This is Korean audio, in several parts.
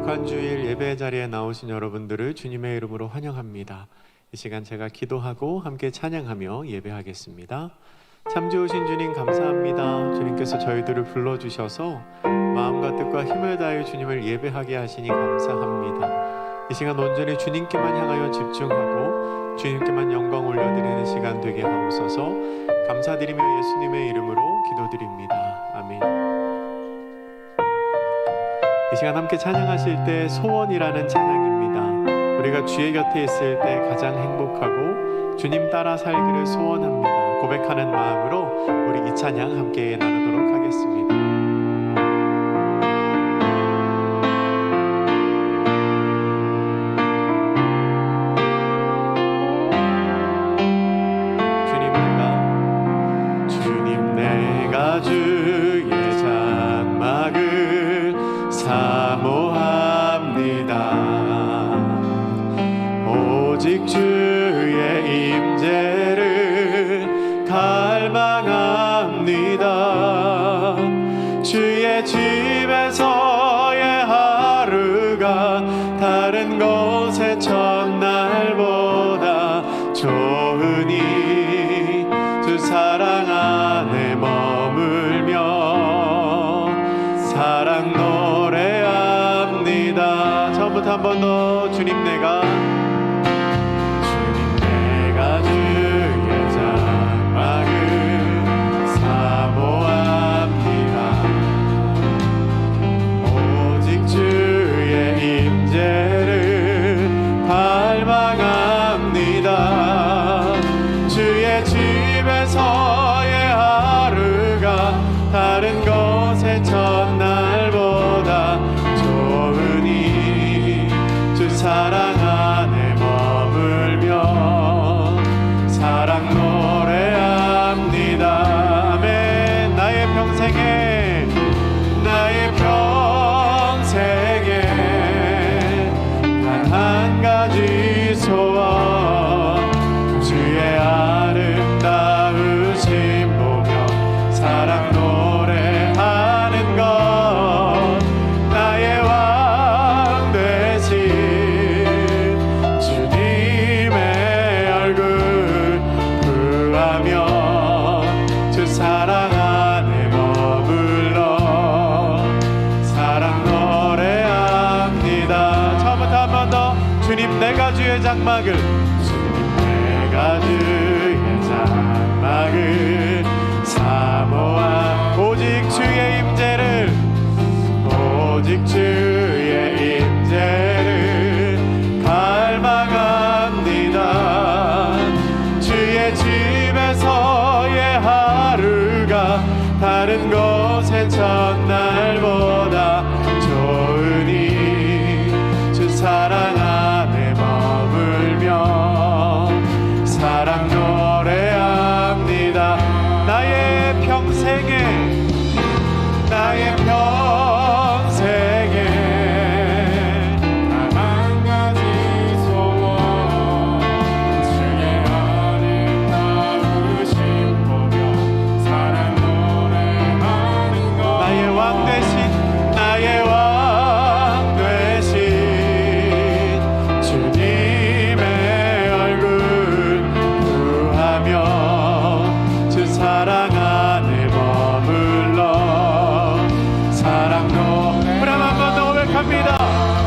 거룩한 주일 예배 자리에 나오신 여러분들을 주님의 이름으로 환영합니다. 이 시간 제가 기도하고 함께 찬양하며 예배하겠습니다. 참 좋으신 주님 감사합니다. 주님께서 저희들을 불러주셔서 마음과 뜻과 힘을 다해 주님을 예배하게 하시니 감사합니다. 이 시간 온전히 주님께만 향하여 집중하고 주님께만 영광 올려드리는 시간 되게 하옵소서. 감사드리며 예수님의 이름으로 기도드립니다. 아멘. 이 시간 함께 찬양하실 때 소원이라는 찬양입니다. 우리가 주의 곁에 있을 때 가장 행복하고 주님 따라 살기를 소원합니다. 고백하는 마음으로 우리 이 찬양 함께 나누도록 하겠습니다. 주님 내가 주의 장막을 사모합니다. 오직 주의 임재를 갈망합니다. 주의 집에서의 하루가 다른 곳의 첫날보다 좋으니 주 사랑 안에 머물며 사랑 노래합니다. 처음부터 한 번 더. 주님 내가 주의 장막을 사모합니다. 오직 주의 임재를 갈망합니다. 주의 집에서의 하루가 다른 곳의 첫날보다 좋으니 주 사랑 안에 머물며 사랑 노래합니다. 아멘. 나의 평생에 단 한 가지 소원 주의 아름다우심 보며 사랑 노래하는 것 나의 왕 되신 주님의 얼굴 구하며 주 사랑 안에 머물러 사랑 노래합니다. 처음부터 한 번 더. 주님 내가 주의 장막을 사모하 오직 주의 임재를 갈망합니다. 주의 집에서의 하루가 다른 곳의 첫날보다 좋으니 주 사랑 안에 머물며 사랑 노래합니다. 나의 평생에 단 한 가지 소원 주의 아름다우심 보며 사랑 노래하는 것 나의 왕 되신 주님의 얼굴 구하며 주 사랑 안에 머물러 사랑 노래 한 번 더 고백합니다.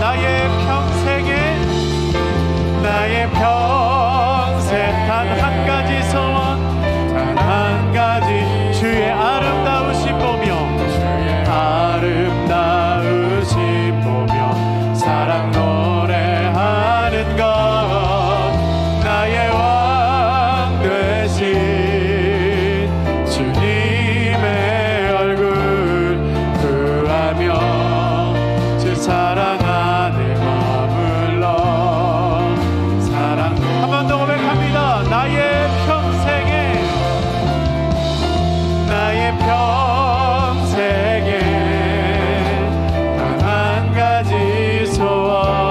나의 평생 단 한 가지 소원 단 한 가지 주의 아름다우심 보며 사랑 노래하는 것 나의 왕 되신 주님의 얼굴 구하며 주 사랑 안에 머물러 사랑 한 번 더 고백합니다. 나의 평생에 단 한 가지 소원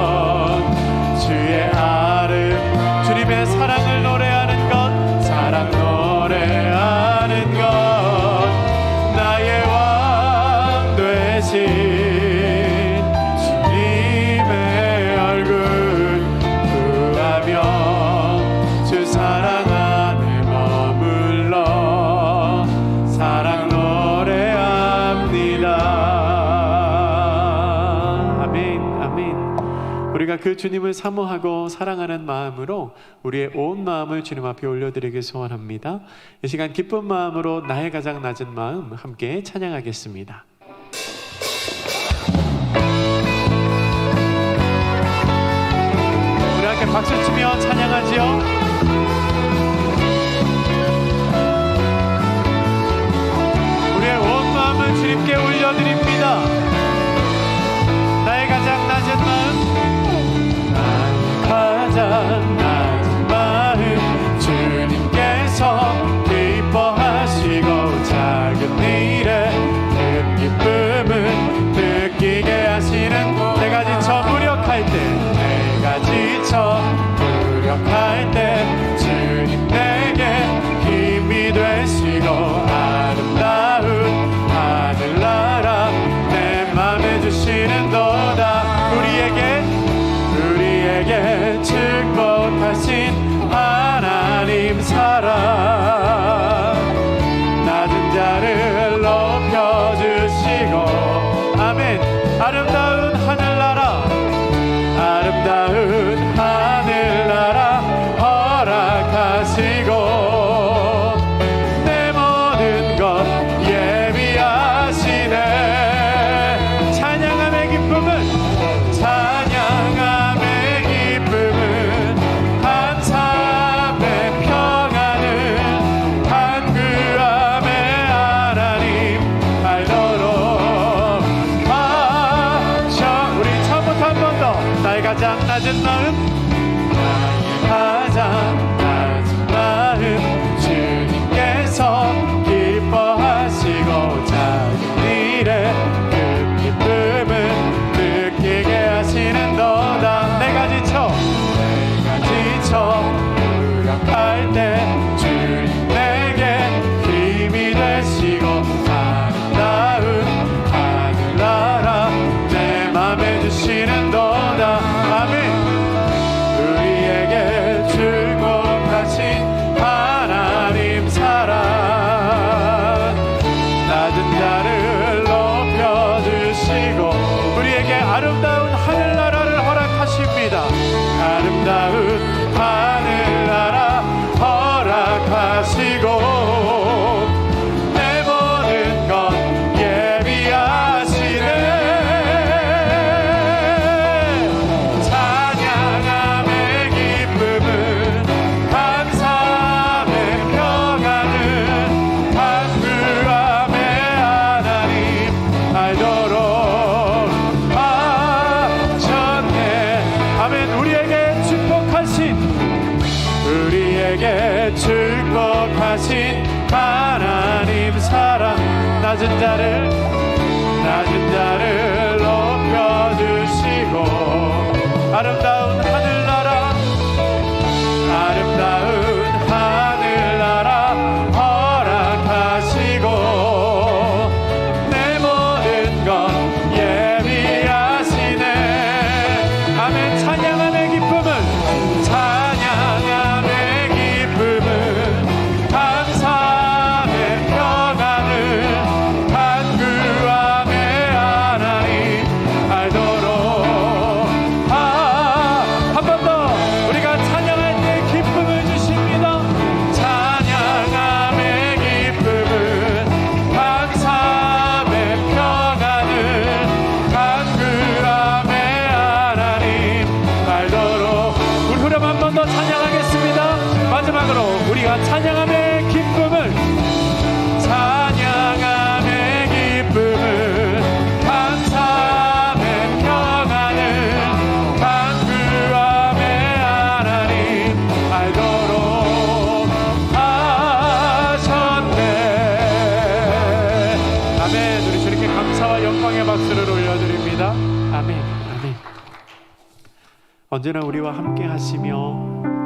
우리가 그 주님을 사모하고 사랑하는 마음으로 우리의 온 마음을 주님 앞에 올려드리길 소원합니다. 이 시간 기쁜 마음으로 나의 가장 낮은 마음 함께 찬양하겠습니다. 우리 함께 박수치며 찬양하지요. 우리의 온 마음을 주님께 올려드립니다. 나의 가장 낮은 마음, 나의 가장 낮은 마음 주님께서 기뻐하시고 작은 일에 큰 기쁨을 느끼게 하시는 내가 지쳐 무력할 때 주님 내게 힘이 되시고 아름다운 하늘나라 내 맘에 주시는도다. 우리에게 축복하신 하나님 사랑 낮은 자를 높여주시고 아멘. 아름다운 하늘나라 허락하시고 내 모든 것 예비하시네. 찬양함의 기쁨은 감사함의 평안을 간구함의 하나님 알도록 우리 처음부터 한 번 더 나의 가장 낮은 마음 주님께서 기뻐하시고 작은 일에 큰 기쁨을 느끼게 하시는도다. 내가 지쳐 무력할 때 주님 내게 힘이 되시고 아름다운 하늘나라 내 맘에 주시는도다. 아멘. 우리에게 축복하신 하나님 사랑 낮은 자를 높여주시고 우리에게 아름다운 하늘나라를 허락하십니다. 아름다운 하늘나라 허락하시고 내 모든 것 예비하시네. 찬양함의 기쁨은 감사함의 평안을 간구함의 하나님 알도록 하셨네. 아멘. 우리에게 축복하신 하나님 사랑 낮은 자를 높여주시고 아름다운 하늘나라 허락하시고 내 모든 것 예비하시네. 아멘. 찬양함의 기쁨은 감사함의 평안을 간구함의 하나님 알도록 한 번 더 우리가 찬양할 때 기쁨을 주십니다. 찬양함의 기쁨은 감사함의 평안을 간구함의 하나님 알도록 우리 후렴 한 번 더 찬양하겠습니다. 마지막으로 우리가 찬양함의 기쁨을 감사함의 평안을 간구함의 하나님 알도록 하셨네. 아멘. 우리 주님께 감사와 영광의 박수를 올려드립니다. 아멘. 아멘. 언제나 우리와 함께 하시며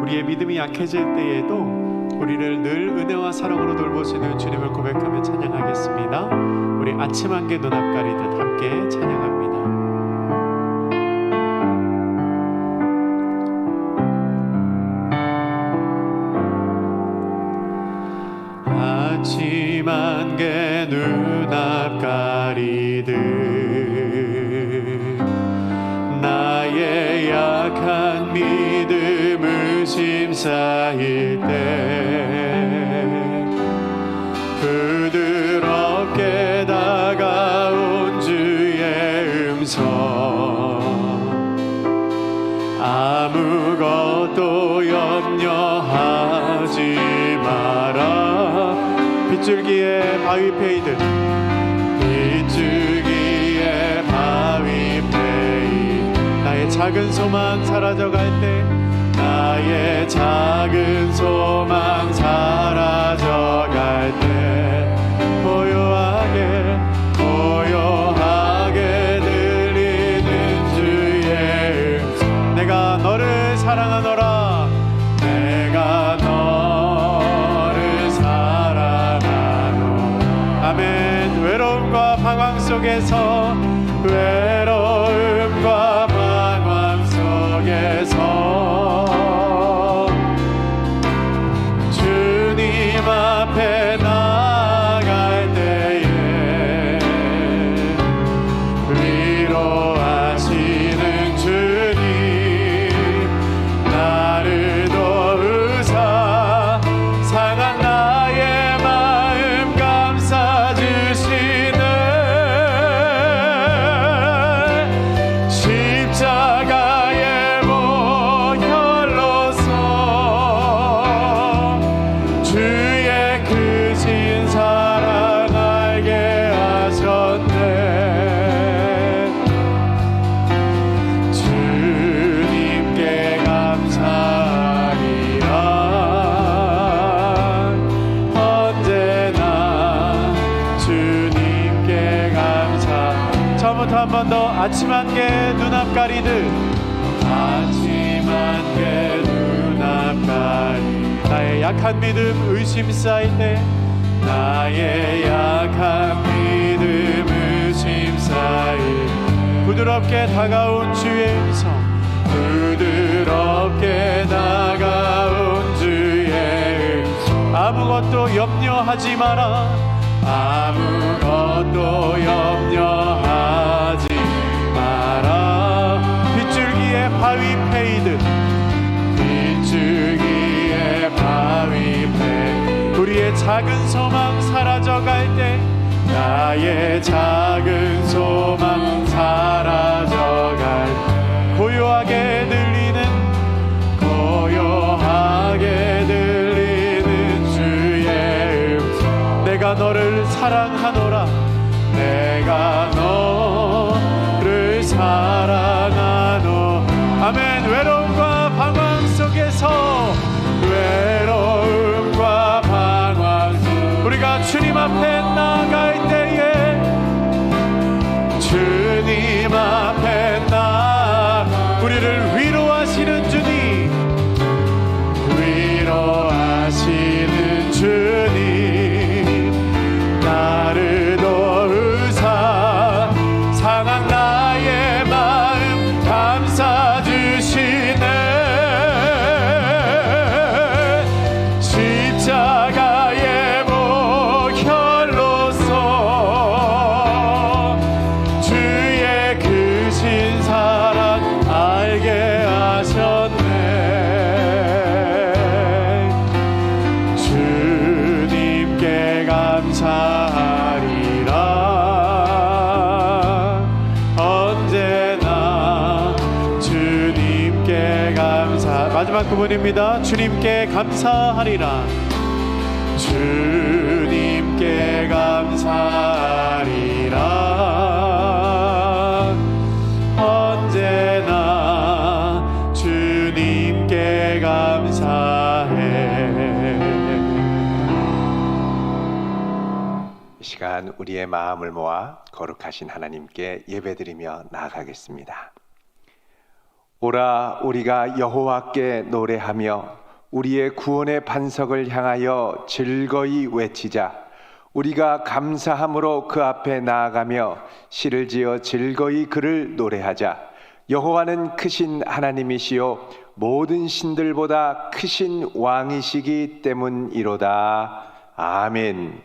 우리의 믿음이 약해질 때에도 우리를 늘 은혜와 사랑으로 돌보시는 주님을 고백하며 찬양하겠습니다. 우리 아침 안개 눈앞 가리듯 함께 찬양합니다. 아침 안개 눈앞 가리듯 나의 약한 믿음 의심 쌓일 때 부드럽게 다가온 주의 음성 아무것도 염려하지 마라. 빗줄기에 바위 패이듯 빗줄기에 바위 패이듯 나의 작은 소망 사라져갈 때 나의 작은 소망 사라져갈 때 고요하게 들리는 주의 음성 내가 너를 사랑하노라 내가 너를 사랑하노라. 아멘. 외로움과 방황 속에서 외로움과 방황 속에서 주님 앞에 나갈 때에 위로하시는 주님 나를 도우사 상한 나의 마음 감싸주시네. 십자가의 보혈로서 주의 크신 사랑 알게 하셨네. 주님께 감사하리라. 언제나 주님께 감사. 처음부터 한 번 더 아침 안개 눈앞 가리듯 아침 안개 눈앞 가리 나의 약한 믿음 의심 쌓일 때 나의 약한 믿음 의심 쌓일 부드럽게 다가온 주의 음성 부드럽게 다가온 주의 음성 아무것도 염려하지 마라 아무것도 염려하지 마라. 빗줄기에 바위 패이듯 빗줄기에 바위 패 우리의 작은 소망 사라져갈 때 나의 작은 소망 사라져갈 때 고요하게 들리는 주의 음성 내가 너를 사랑하노라 내가 너를 사랑하노. 아멘. 외로움과 방황 속에서 외로움과 방황 우리가 주님 앞에 나갈 때에 주님 앞에 우리를 위로하시는 주님 위로하시는 주님 나를 도우사 상한 나의 마음 감싸주시네. 십자가의 보혈로서 주의 크신 사랑 알게 하셨네. 주님께 감사하리라. 언제나 주님께 감사. 마지막 구문입니다. 주님께 감사하리라. 주님께 감사하리라. 언제나 주님께 감사해. 이 시간 우리의 마음을 모아 거룩하신 하나님께 예배드리며 나아가겠습니다. 오라 우리가 여호와께 노래하며 우리의 구원의 반석을 향하여 즐거이 외치자. 우리가 감사함으로 그 앞에 나아가며 시를 지어 즐거이 그를 노래하자. 여호와는 크신 하나님이시요 모든 신들보다 크신 왕이시기 때문이로다. 아멘.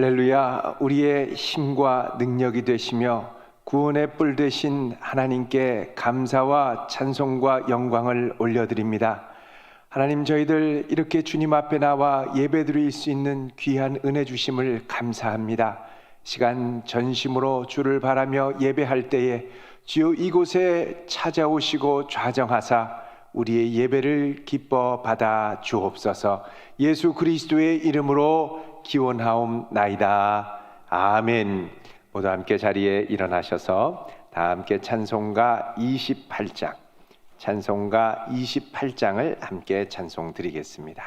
할렐루야. 우리의 힘과 능력이 되시며 구원의 뿔 되신 하나님께 감사와 찬송과 영광을 올려드립니다. 하나님, 저희들 이렇게 주님 앞에 나와 예배드릴 수 있는 귀한 은혜 주심을 감사합니다. 시간 전심으로 주를 바라며 예배할 때에 주여 이곳에 찾아오시고 좌정하사 우리의 예배를 기뻐 받아 주옵소서. 예수 그리스도의 이름으로 기원하옵나이다. 아멘. 모두 함께 자리에 일어나셔서 다 함께 찬송가 28장을 함께 찬송 드리겠습니다.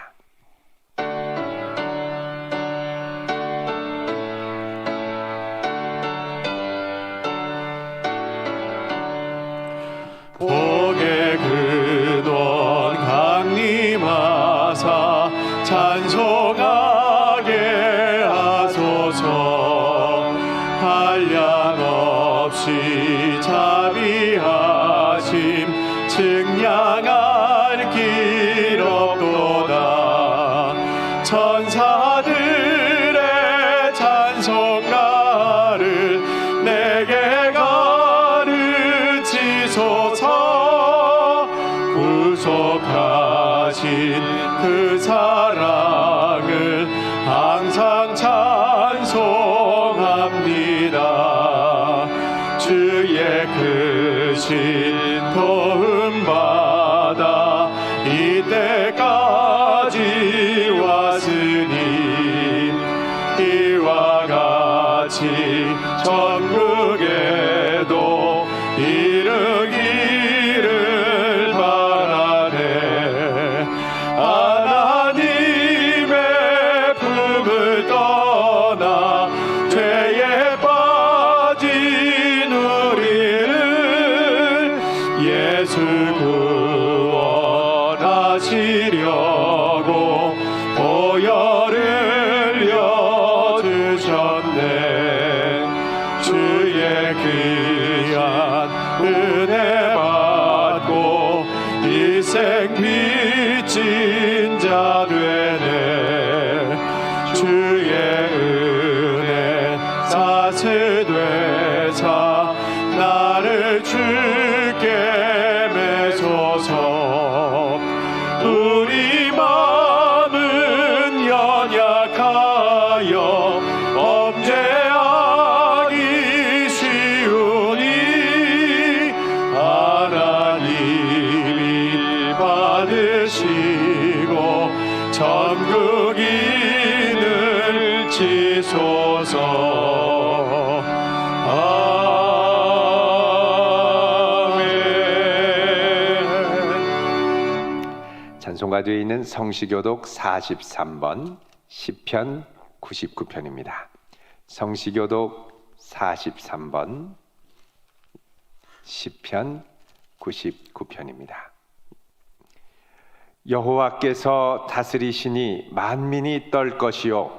복의 근원 강림하사 찬송하게 하소서. 한량없이 자비하심 증량할 길 없도다. 천사들의 찬송가를 내게 가르치소서. 구속하신 그 사랑을 항상 찬송합니다. 주의 크신 도움 받아 이때까지 왔으니 이와 같이 천국에도 이르기를 바라네. 하나님의 품을 떠나 죄에 빠진 우리를 예수 구원하시려고 보혈을 여주셨네. 주의 귀한 은혜 받고 일생 빚진 자 되네. 주의 은혜 사스되사 나를 주께 매소서. 우리 마음은 연약하여 범죄하기 쉬우니 하나님이 받으시고 천국인을 치소서. 찬송가되어 있는 성시교독 43번 시편 99편입니다. 성시교독 43번 시편 99편입니다. 여호와께서 다스리시니 만민이 떨 것이요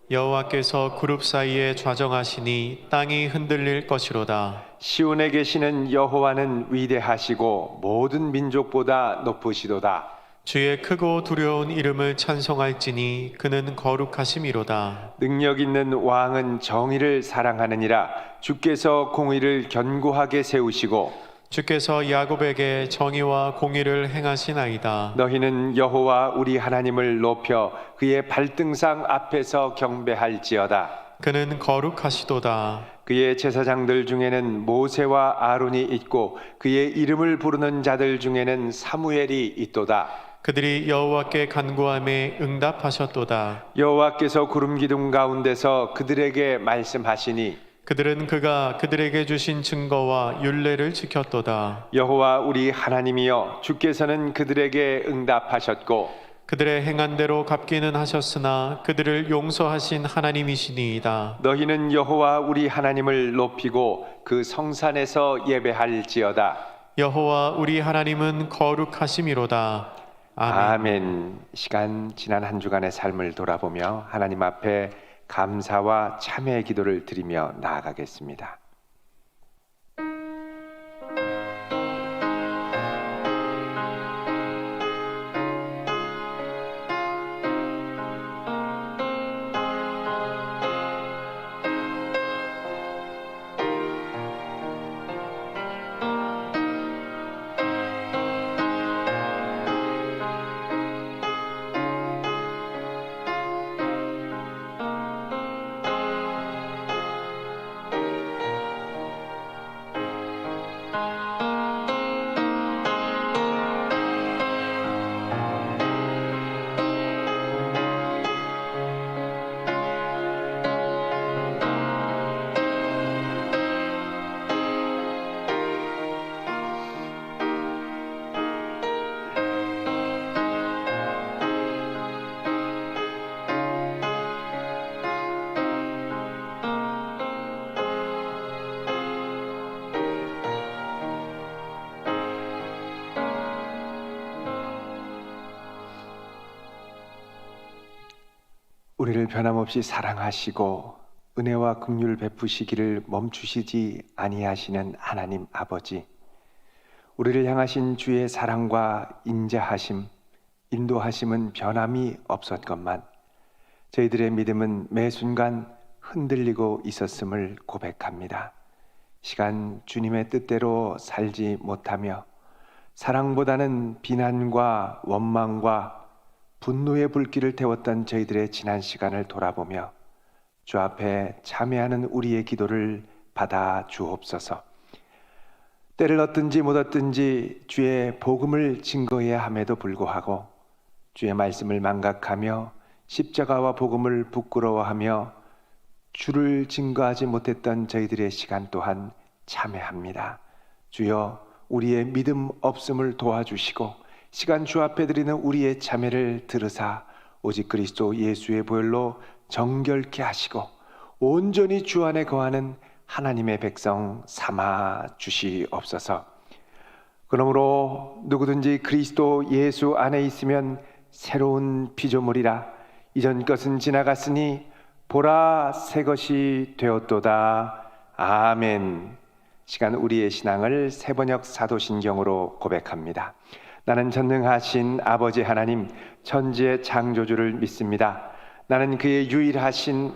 여호와께서 그룹 사이에 좌정하시니 땅이 흔들릴 것이로다. 시온에 계시는 여호와는 위대하시고 모든 민족보다 높으시도다. 주의 크고 두려운 이름을 찬송할지니 그는 거룩하심이로다. 능력 있는 왕은 정의를 사랑하느니라. 주께서 공의를 견고하게 세우시고 주께서 야곱에게 정의와 공의를 행하시나이다. 너희는 여호와 우리 하나님을 높여 그의 발등상 앞에서 경배할지어다. 그는 거룩하시도다. 그의 제사장들 중에는 모세와 아론이 있고 그의 이름을 부르는 자들 중에는 사무엘이 있도다. 그들이 여호와께 간구함에 응답하셨도다. 여호와께서 구름 기둥 가운데서 그들에게 말씀하시니 그들은 그가 그들에게 주신 증거와 율례를 지켰도다. 여호와 우리 하나님이여 주께서는 그들에게 응답하셨고 그들의 행한 대로 갚기는 하셨으나 그들을 용서하신 하나님이시니이다. 너희는 여호와 우리 하나님을 높이고 그 성산에서 예배할지어다. 여호와 우리 하나님은 거룩하심이로다. 아멘. 아멘. 시간 지난 한 주간의 삶을 돌아보며 하나님 앞에 감사와 참회의 기도를 드리며 나아가겠습니다. 우리를 변함없이 사랑하시고 은혜와 긍휼을 베푸시기를 멈추시지 아니하시는 하나님 아버지, 우리를 향하신 주의 사랑과 인자하심, 인도하심은 변함이 없었건만 저희들의 믿음은 매 순간 흔들리고 있었음을 고백합니다. 시간 주님의 뜻대로 살지 못하며 사랑보다는 비난과 원망과 분노의 불길을 태웠던 저희들의 지난 시간을 돌아보며 주 앞에 참회하는 우리의 기도를 받아 주옵소서. 때를 얻든지 못 얻든지 주의 복음을 증거해야 함에도 불구하고 주의 말씀을 망각하며 십자가와 복음을 부끄러워하며 주를 증거하지 못했던 저희들의 시간 또한 참회합니다. 주여, 우리의 믿음 없음을 도와주시고 시간 주 앞에 드리는 우리의 참회를 들으사 오직 그리스도 예수의 보혈로 정결케 하시고 온전히 주 안에 거하는 하나님의 백성 삼아 주시옵소서. 그러므로 누구든지 그리스도 예수 안에 있으면 새로운 피조물이라, 이전 것은 지나갔으니 보라 새 것이 되었도다. 아멘. 시간 우리의 신앙을 세번역 사도신경으로 고백합니다. 나는 전능하신 아버지 하나님 천지의 창조주를 믿습니다. 나는 그의 유일하신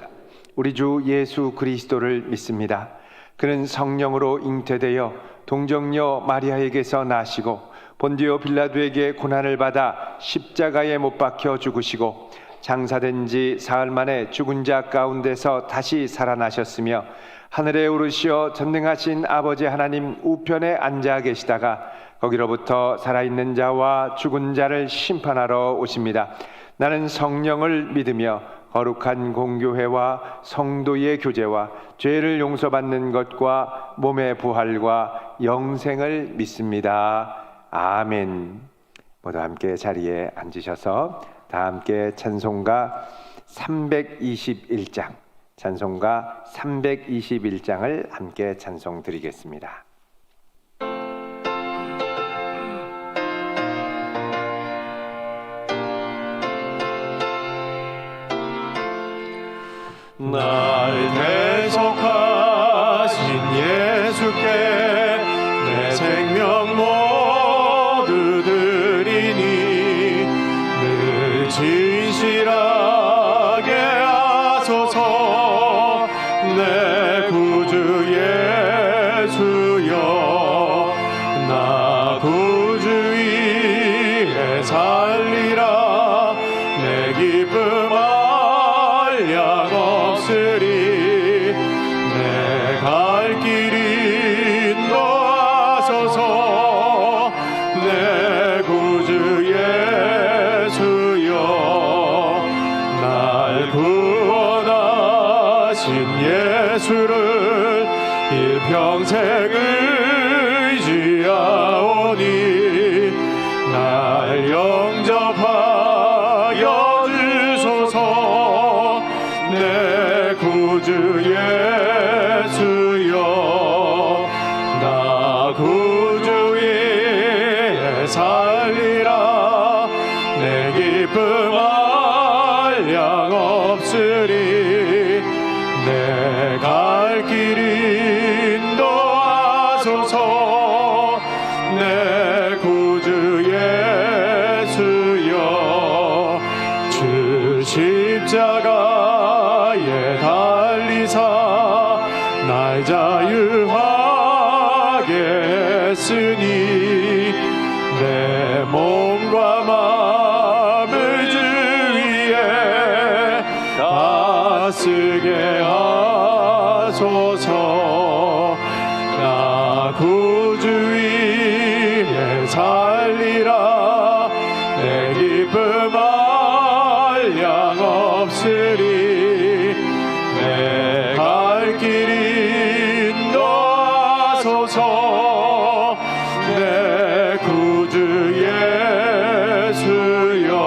우리 주 예수 그리스도를 믿습니다. 그는 성령으로 잉태되어 동정녀 마리아에게서 나시고 본디오 빌라도에게 고난을 받아 십자가에 못 박혀 죽으시고 장사된 지 사흘 만에 죽은 자 가운데서 다시 살아나셨으며 하늘에 오르시어 전능하신 아버지 하나님 우편에 앉아 계시다가 거기로부터 살아있는 자와 죽은 자를 심판하러 오십니다. 나는 성령을 믿으며 거룩한 공교회와 성도의 교제와 죄를 용서받는 것과 몸의 부활과 영생을 믿습니다. 아멘. 모두 함께 자리에 앉으셔서 다 함께 찬송가 321장, 찬송가 321장을 함께 찬송 드리겠습니다. 날 대속하신 예수께 내 생명 모두 드리니 늘 진실하게 하소서. 내 구주 예수여, 나 구주 위에 살리라. 내 기쁨 한량 없으리. 내 갈 길 인도하소서. 내 구주 예수여, 날 구원하신 예수를 일평생 의지하오니 날 영접하여 주소서. 내 구주 예수여, 나 구주 위에 살리라. 내 기쁨 한량 없으리. 내 갈 길 인도하소서. 내 구주 예수여, 주 십자가에 달리사 날 자유하게 했으니 내 몸과 마음을 주 위에 다쓰게 하소서. 나 구주 위에 살리라. 내 기쁨 한량 없으리. 내 갈 길 인도하소서. 내 구주 예수여.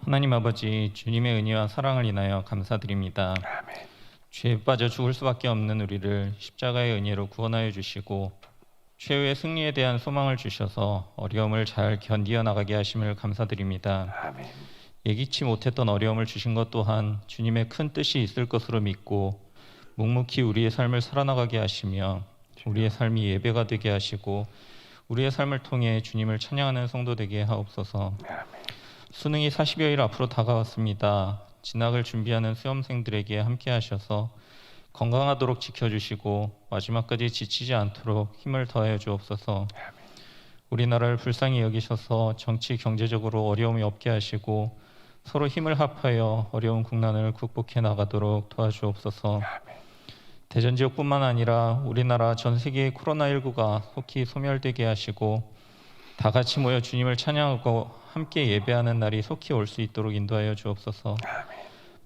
하나님 아버지, 주님의 은혜와 사랑을 인하여 감사드립니다. 아멘. 죄에 빠져 죽을 수밖에 없는 우리를 십자가의 은혜로 구원하여 주시고 최후의 승리에 대한 소망을 주셔서 어려움을 잘 견디어 나가게 하심을 감사드립니다. 아멘. 예기치 못했던 어려움을 주신 것 또한 주님의 큰 뜻이 있을 것으로 믿고 묵묵히 우리의 삶을 살아나가게 하시며 우리의 삶이 예배가 되게 하시고 우리의 삶을 통해 주님을 찬양하는 성도 되게 하옵소서. 아멘. 수능이 40여일 앞으로 다가왔습니다. 진학을 준비하는 수험생들에게 함께 하셔서 건강하도록 지켜주시고 마지막까지 지치지 않도록 힘을 더하여 주옵소서. 우리나라를 불쌍히 여기셔서 정치 경제적으로 어려움이 없게 하시고 서로 힘을 합하여 어려운 국난을 극복해 나가도록 도와주옵소서. 대전 지역뿐만 아니라 우리나라 전 세계의 코로나19가 속히 소멸되게 하시고 다 같이 모여 주님을 찬양하고 함께 예배하는 날이 속히 올 수 있도록 인도하여 주옵소서.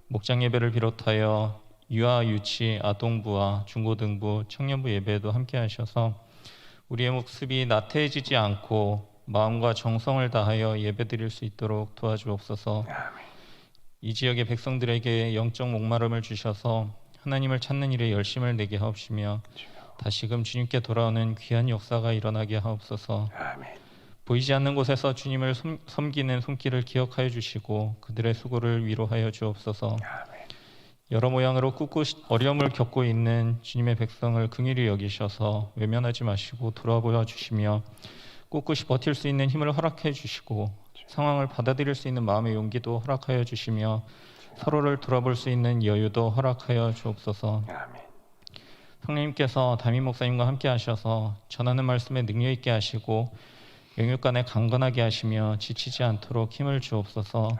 목장 예배를 비롯하여 유아, 유치, 아동부와 중고등부, 청년부 예배에도 함께 하셔서 우리의 모습이 나태해지지 않고 마음과 정성을 다하여 예배드릴 수 있도록 도와주옵소서. 이 지역의 백성들에게 영적 목마름을 주셔서 하나님을 찾는 일에 열심을 내게 하옵시며 다시금 주님께 돌아오는 귀한 역사가 일어나게 하옵소서. 아멘. 보이지 않는 곳에서 주님을 섬기는 손길을 기억하여 주시고 그들의 수고를 위로하여 주옵소서. 여러 모양으로 어려움을 겪고 있는 주님의 백성을 긍휼히 여기셔서 외면하지 마시고 돌아보아 주시며 꿋꿋이 버틸 수 있는 힘을 허락해 주시고 상황을 받아들일 수 있는 마음의 용기도 허락하여 주시며 서로를 돌아볼 수 있는 여유도 허락하여 주옵소서. 아멘. 성령님께서 담임 목사님과 함께 하셔서 전하는 말씀에 능력 있게 하시고 영육간에 강건하게 하시며 지치지 않도록 힘을 주옵소서.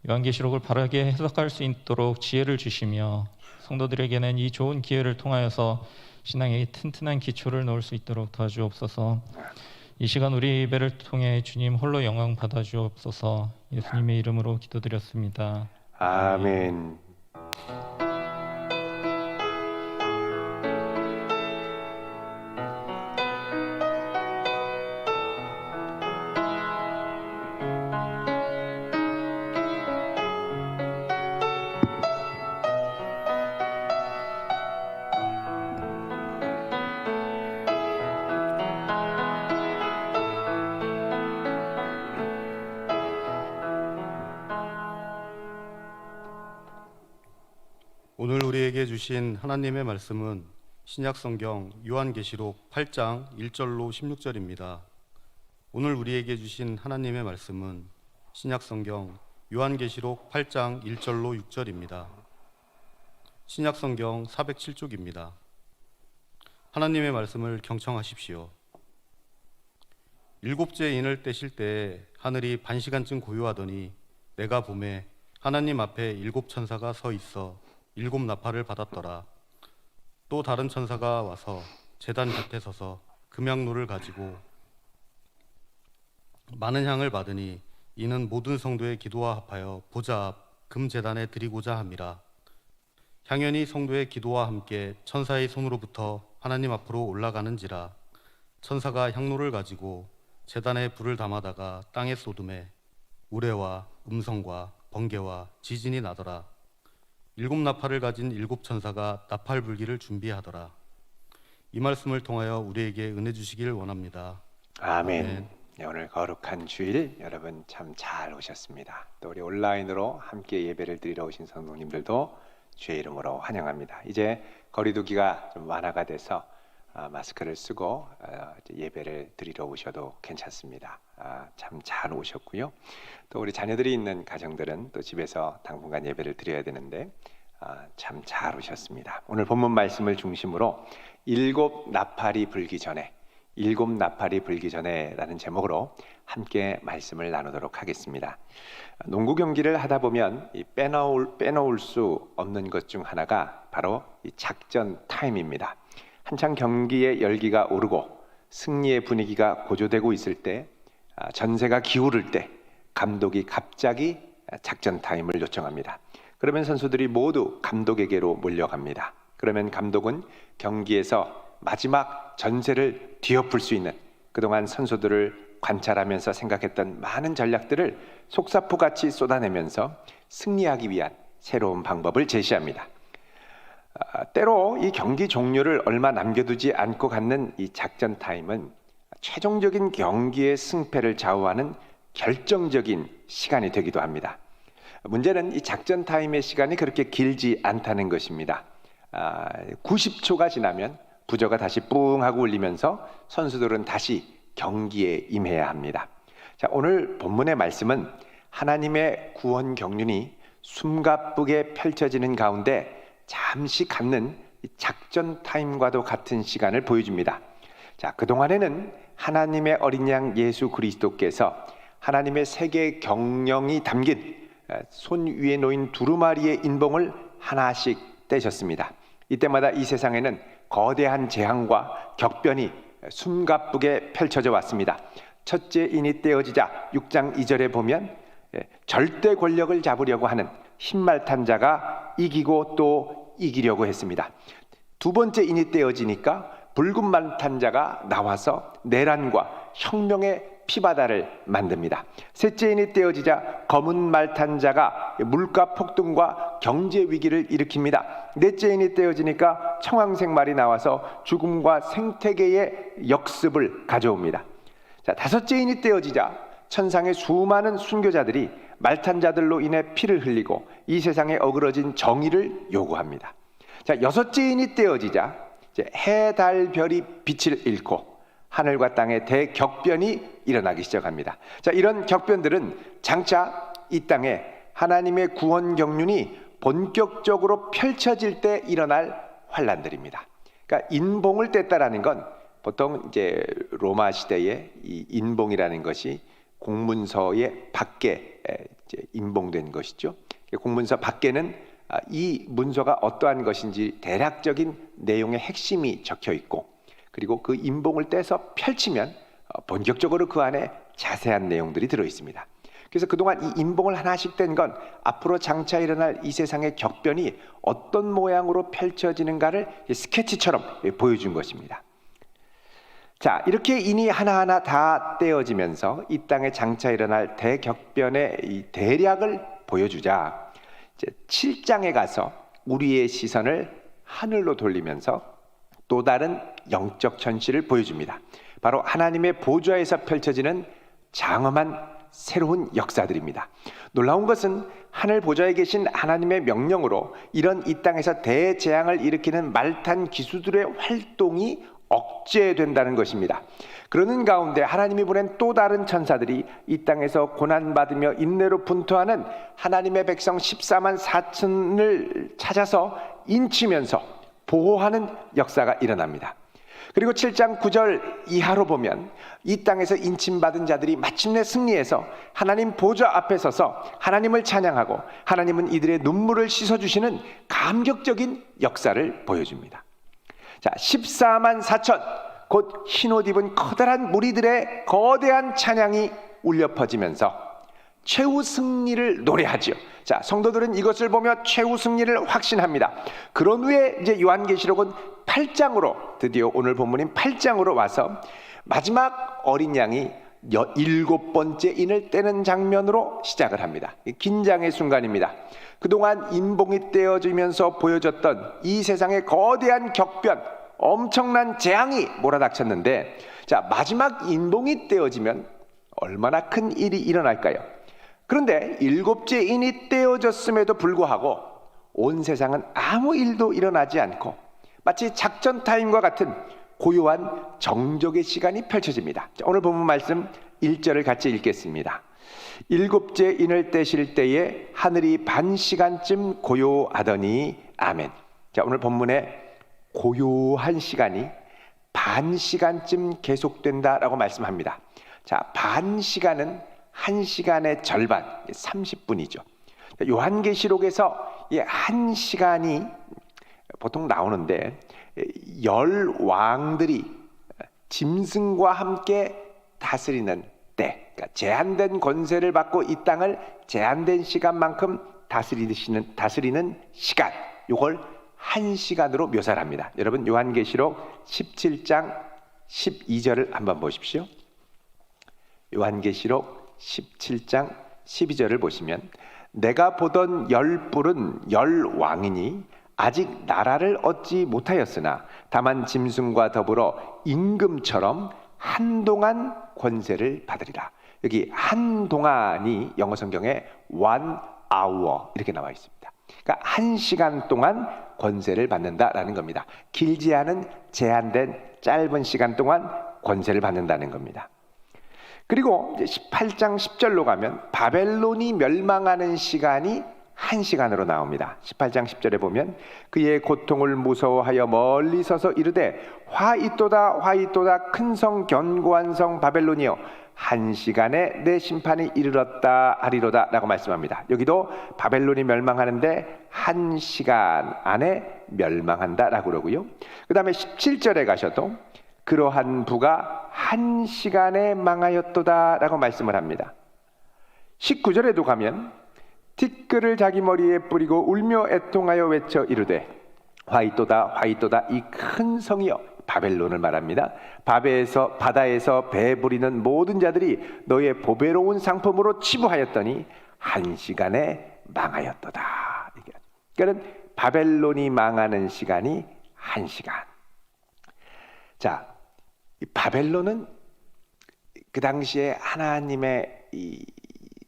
요한계시록을 바르게 해석할 수 있도록 지혜를 주시며 성도들에게는 이 좋은 기회를 통하여서 신앙의 튼튼한 기초를 놓을 수 있도록 도와주옵소서. 이 시간 우리 예배를 통해 주님 홀로 영광 받아 주옵소서. 예수님의 이름으로 기도드렸습니다. 아멘. 오늘 우리에게 주신 하나님의 말씀은 신약성경 요한계시록 8장 1절로 16절입니다. 오늘 우리에게 주신 하나님의 말씀은 신약성경 요한계시록 8장 1절로 6절입니다. 신약성경 407쪽입니다. 하나님의 말씀을 경청하십시오. 일곱째 인을 떼실 때 하늘이 반시간쯤 고요하더니 내가 보매 하나님 앞에 일곱 천사가 서 있어 일곱 나팔을 받았더라. 또 다른 천사가 와서 제단 곁에 서서 금향로를 가지고 많은 향을 받으니 이는 모든 성도의 기도와 합하여 보좌 앞 금제단에 드리고자 함이라. 향연이 성도의 기도와 함께 천사의 손으로부터 하나님 앞으로 올라가는지라. 천사가 향로를 가지고 제단에 불을 담아다가 땅에 쏟음에 우레와 음성과 번개와 지진이 나더라. 일곱 나팔을 가진 일곱 천사가 나팔 불기를 준비하더라. 이 말씀을 통하여 우리에게 은혜 주시길 원합니다. 아멘. 아멘. 네, 오늘 거룩한 주일 여러분 참 잘 오셨습니다. 또 우리 온라인으로 함께 예배를 드리러 오신 성도님들도 주의 이름으로 환영합니다. 이제 거리두기가 좀 완화가 돼서 마스크를 쓰고 이제 예배를 드리러 오셔도 괜찮습니다. 참 잘 오셨고요. 또 우리 자녀들이 있는 가정들은 또 집에서 당분간 예배를 드려야 되는데 참 잘 오셨습니다. 오늘 본문 말씀을 중심으로 일곱 나팔이 불기 전에 라는 제목으로 함께 말씀을 나누도록 하겠습니다. 농구 경기를 하다 보면 빼놓을 수 없는 것 중 하나가 바로 이 작전 타임입니다. 한창 경기의 열기가 오르고 승리의 분위기가 고조되고 있을 때, 전세가 기울을 때 감독이 갑자기 작전 타임을 요청합니다. 그러면 선수들이 모두 감독에게로 몰려갑니다. 그러면 감독은 경기에서 마지막 전세를 뒤엎을 수 있는 그동안 선수들을 관찰하면서 생각했던 많은 전략들을 속사포같이 쏟아내면서 승리하기 위한 새로운 방법을 제시합니다. 때로 이 경기 종료를 얼마 남겨두지 않고 갖는 이 작전 타임은 최종적인 경기의 승패를 좌우하는 결정적인 시간이 되기도 합니다. 문제는 이 작전 타임의 시간이 그렇게 길지 않다는 것입니다. 90초가 지나면 부저가 다시 뿡 하고 울리면서 선수들은 다시 경기에 임해야 합니다. 자, 오늘 본문의 말씀은 하나님의 구원 경륜이 숨가쁘게 펼쳐지는 가운데 잠시 갖는 작전 타임과도 같은 시간을 보여줍니다. 자, 그동안에는 하나님의 어린 양 예수 그리스도께서 하나님의 세계 경영이 담긴 손 위에 놓인 두루마리의 인봉을 하나씩 떼셨습니다. 이때마다 이 세상에는 거대한 재앙과 격변이 숨가쁘게 펼쳐져 왔습니다. 첫째 인이 떼어지자 6장 2절에 보면 절대 권력을 잡으려고 하는 흰말탄 자가 이기고 또 이기려고 했습니다. 두 번째 인이 떼어지니까 붉은 말탄 자가 나와서 내란과 혁명의 피바다를 만듭니다. 셋째 인이 떼어지자 검은 말탄 자가 물가 폭등과 경제 위기를 일으킵니다. 넷째 인이 떼어지니까 청황색 말이 나와서 죽음과 생태계의 역습을 가져옵니다. 자, 다섯째 인이 떼어지자 천상의 수많은 순교자들이 말탄 자들로 인해 피를 흘리고 이 세상에 어그러진 정의를 요구합니다. 자, 여섯째 인이 떼어지자 이제 해, 달, 별이 빛을 잃고 하늘과 땅의 대격변이 일어나기 시작합니다. 자, 이런 격변들은 장차 이 땅에 하나님의 구원 경륜이 본격적으로 펼쳐질 때 일어날 환란들입니다. 그러니까 인봉을 뗐다라는 건 보통 이제 로마 시대에 이 인봉이라는 것이 공문서의 밖에 이제 인봉된 것이죠. 공문서 밖에는 이 문서가 어떠한 것인지 대략적인 내용의 핵심이 적혀 있고, 그리고 그 인봉을 떼서 펼치면 본격적으로 그 안에 자세한 내용들이 들어 있습니다. 그래서 그동안 이 인봉을 하나씩 뗀 건 앞으로 장차 일어날 이 세상의 격변이 어떤 모양으로 펼쳐지는가를 스케치처럼 보여준 것입니다. 자, 이렇게 인이 하나하나 다 떼어지면서 이 땅에 장차 일어날 대격변의 이 대략을 보여주자 이제 7장에 가서 우리의 시선을 하늘로 돌리면서 또 다른 영적 전시를 보여줍니다. 바로 하나님의 보좌에서 펼쳐지는 장엄한 새로운 역사들입니다. 놀라운 것은 하늘 보좌에 계신 하나님의 명령으로 이런 이 땅에서 대재앙을 일으키는 말탄 기수들의 활동이 억제된다는 것입니다. 그러는 가운데 하나님이 보낸 또 다른 천사들이 이 땅에서 고난받으며 인내로 분투하는 하나님의 백성 14만 4천을 찾아서 인치면서 보호하는 역사가 일어납니다. 그리고 7장 9절 이하로 보면 이 땅에서 인침받은 자들이 마침내 승리해서 하나님 보좌 앞에 서서 하나님을 찬양하고 하나님은 이들의 눈물을 씻어주시는 감격적인 역사를 보여줍니다. 자, 14만 4천 곧 흰옷 입은 커다란 무리들의 거대한 찬양이 울려 퍼지면서 최후 승리를 노래하지요. 자, 성도들은 이것을 보며 최후 승리를 확신합니다. 그런 후에 이제 요한계시록은 8장으로 드디어 오늘 본문인 8장으로 와서 마지막 어린 양이 7번째 인을 떼는 장면으로 시작을 합니다. 긴장의 순간입니다. 그동안 인봉이 떼어지면서 보여졌던 이 세상의 거대한 격변, 엄청난 재앙이 몰아닥쳤는데, 자, 마지막 인봉이 떼어지면 얼마나 큰 일이 일어날까요? 그런데 7째 인이 떼어졌음에도 불구하고 온 세상은 아무 일도 일어나지 않고 마치 작전 타임과 같은 고요한 정적의 시간이 펼쳐집니다. 자, 오늘 본문 말씀 1절을 같이 읽겠습니다. 7째 인을 떼실 때에 하늘이 반 시간쯤 고요하더니 아멘. 자, 오늘 본문에 고요한 시간이 반 시간쯤 계속된다라고 말씀합니다. 자, 반 시간은 1시간의 절반, 30분이죠. 요한계시록에서 이 1시간이 보통 나오는데 10왕들이 짐승과 함께 다스리는 때, 그러니까 제한된 권세를 받고 이 땅을 제한된 시간만큼 다스리는 시간, 이걸 1시간으로 묘사를 합니다. 여러분 요한계시록 17장 12절을 한번 보십시오. 요한계시록 17장 12절을 보시면 내가 보던 10뿔은 10왕이니 아직 나라를 얻지 못하였으나 다만 짐승과 더불어 임금처럼 한동안 권세를 받으리라. 여기 한동안이 영어 성경에 1 hour 이렇게 나와 있습니다. 그러니까 1시간 동안 권세를 받는다라는 겁니다. 길지 않은 제한된 짧은 시간 동안 권세를 받는다는 겁니다. 그리고 이제 18장 10절로 가면 바벨론이 멸망하는 시간이 1시간으로 나옵니다. 18장 10절에 보면 그의 고통을 무서워하여 멀리 서서 이르되 화 있도다 화 있도다 큰 성 견고한 성 바벨론이여 1시간에 내 심판이 이르렀다 하리로다 라고 말씀합니다. 여기도 바벨론이 멸망하는데 1시간 안에 멸망한다 라고 그러고요. 그 다음에 17절에 가셔도 그러한 부가 1시간에 망하였도다 라고 말씀을 합니다. 19절에도 가면 티끌을 자기 머리에 뿌리고 울며 애통하여 외쳐 이르되 화 있도다 이 큰 성이여, 바벨론을 말합니다. 바다에서 배 부리는 모든 자들이 너의 보배로운 상품으로 치부하였더니 1시간에 망하였도다. 그러니까 바벨론이 망하는 시간이 1시간. 자, 이 바벨론은 그 당시에 하나님의 이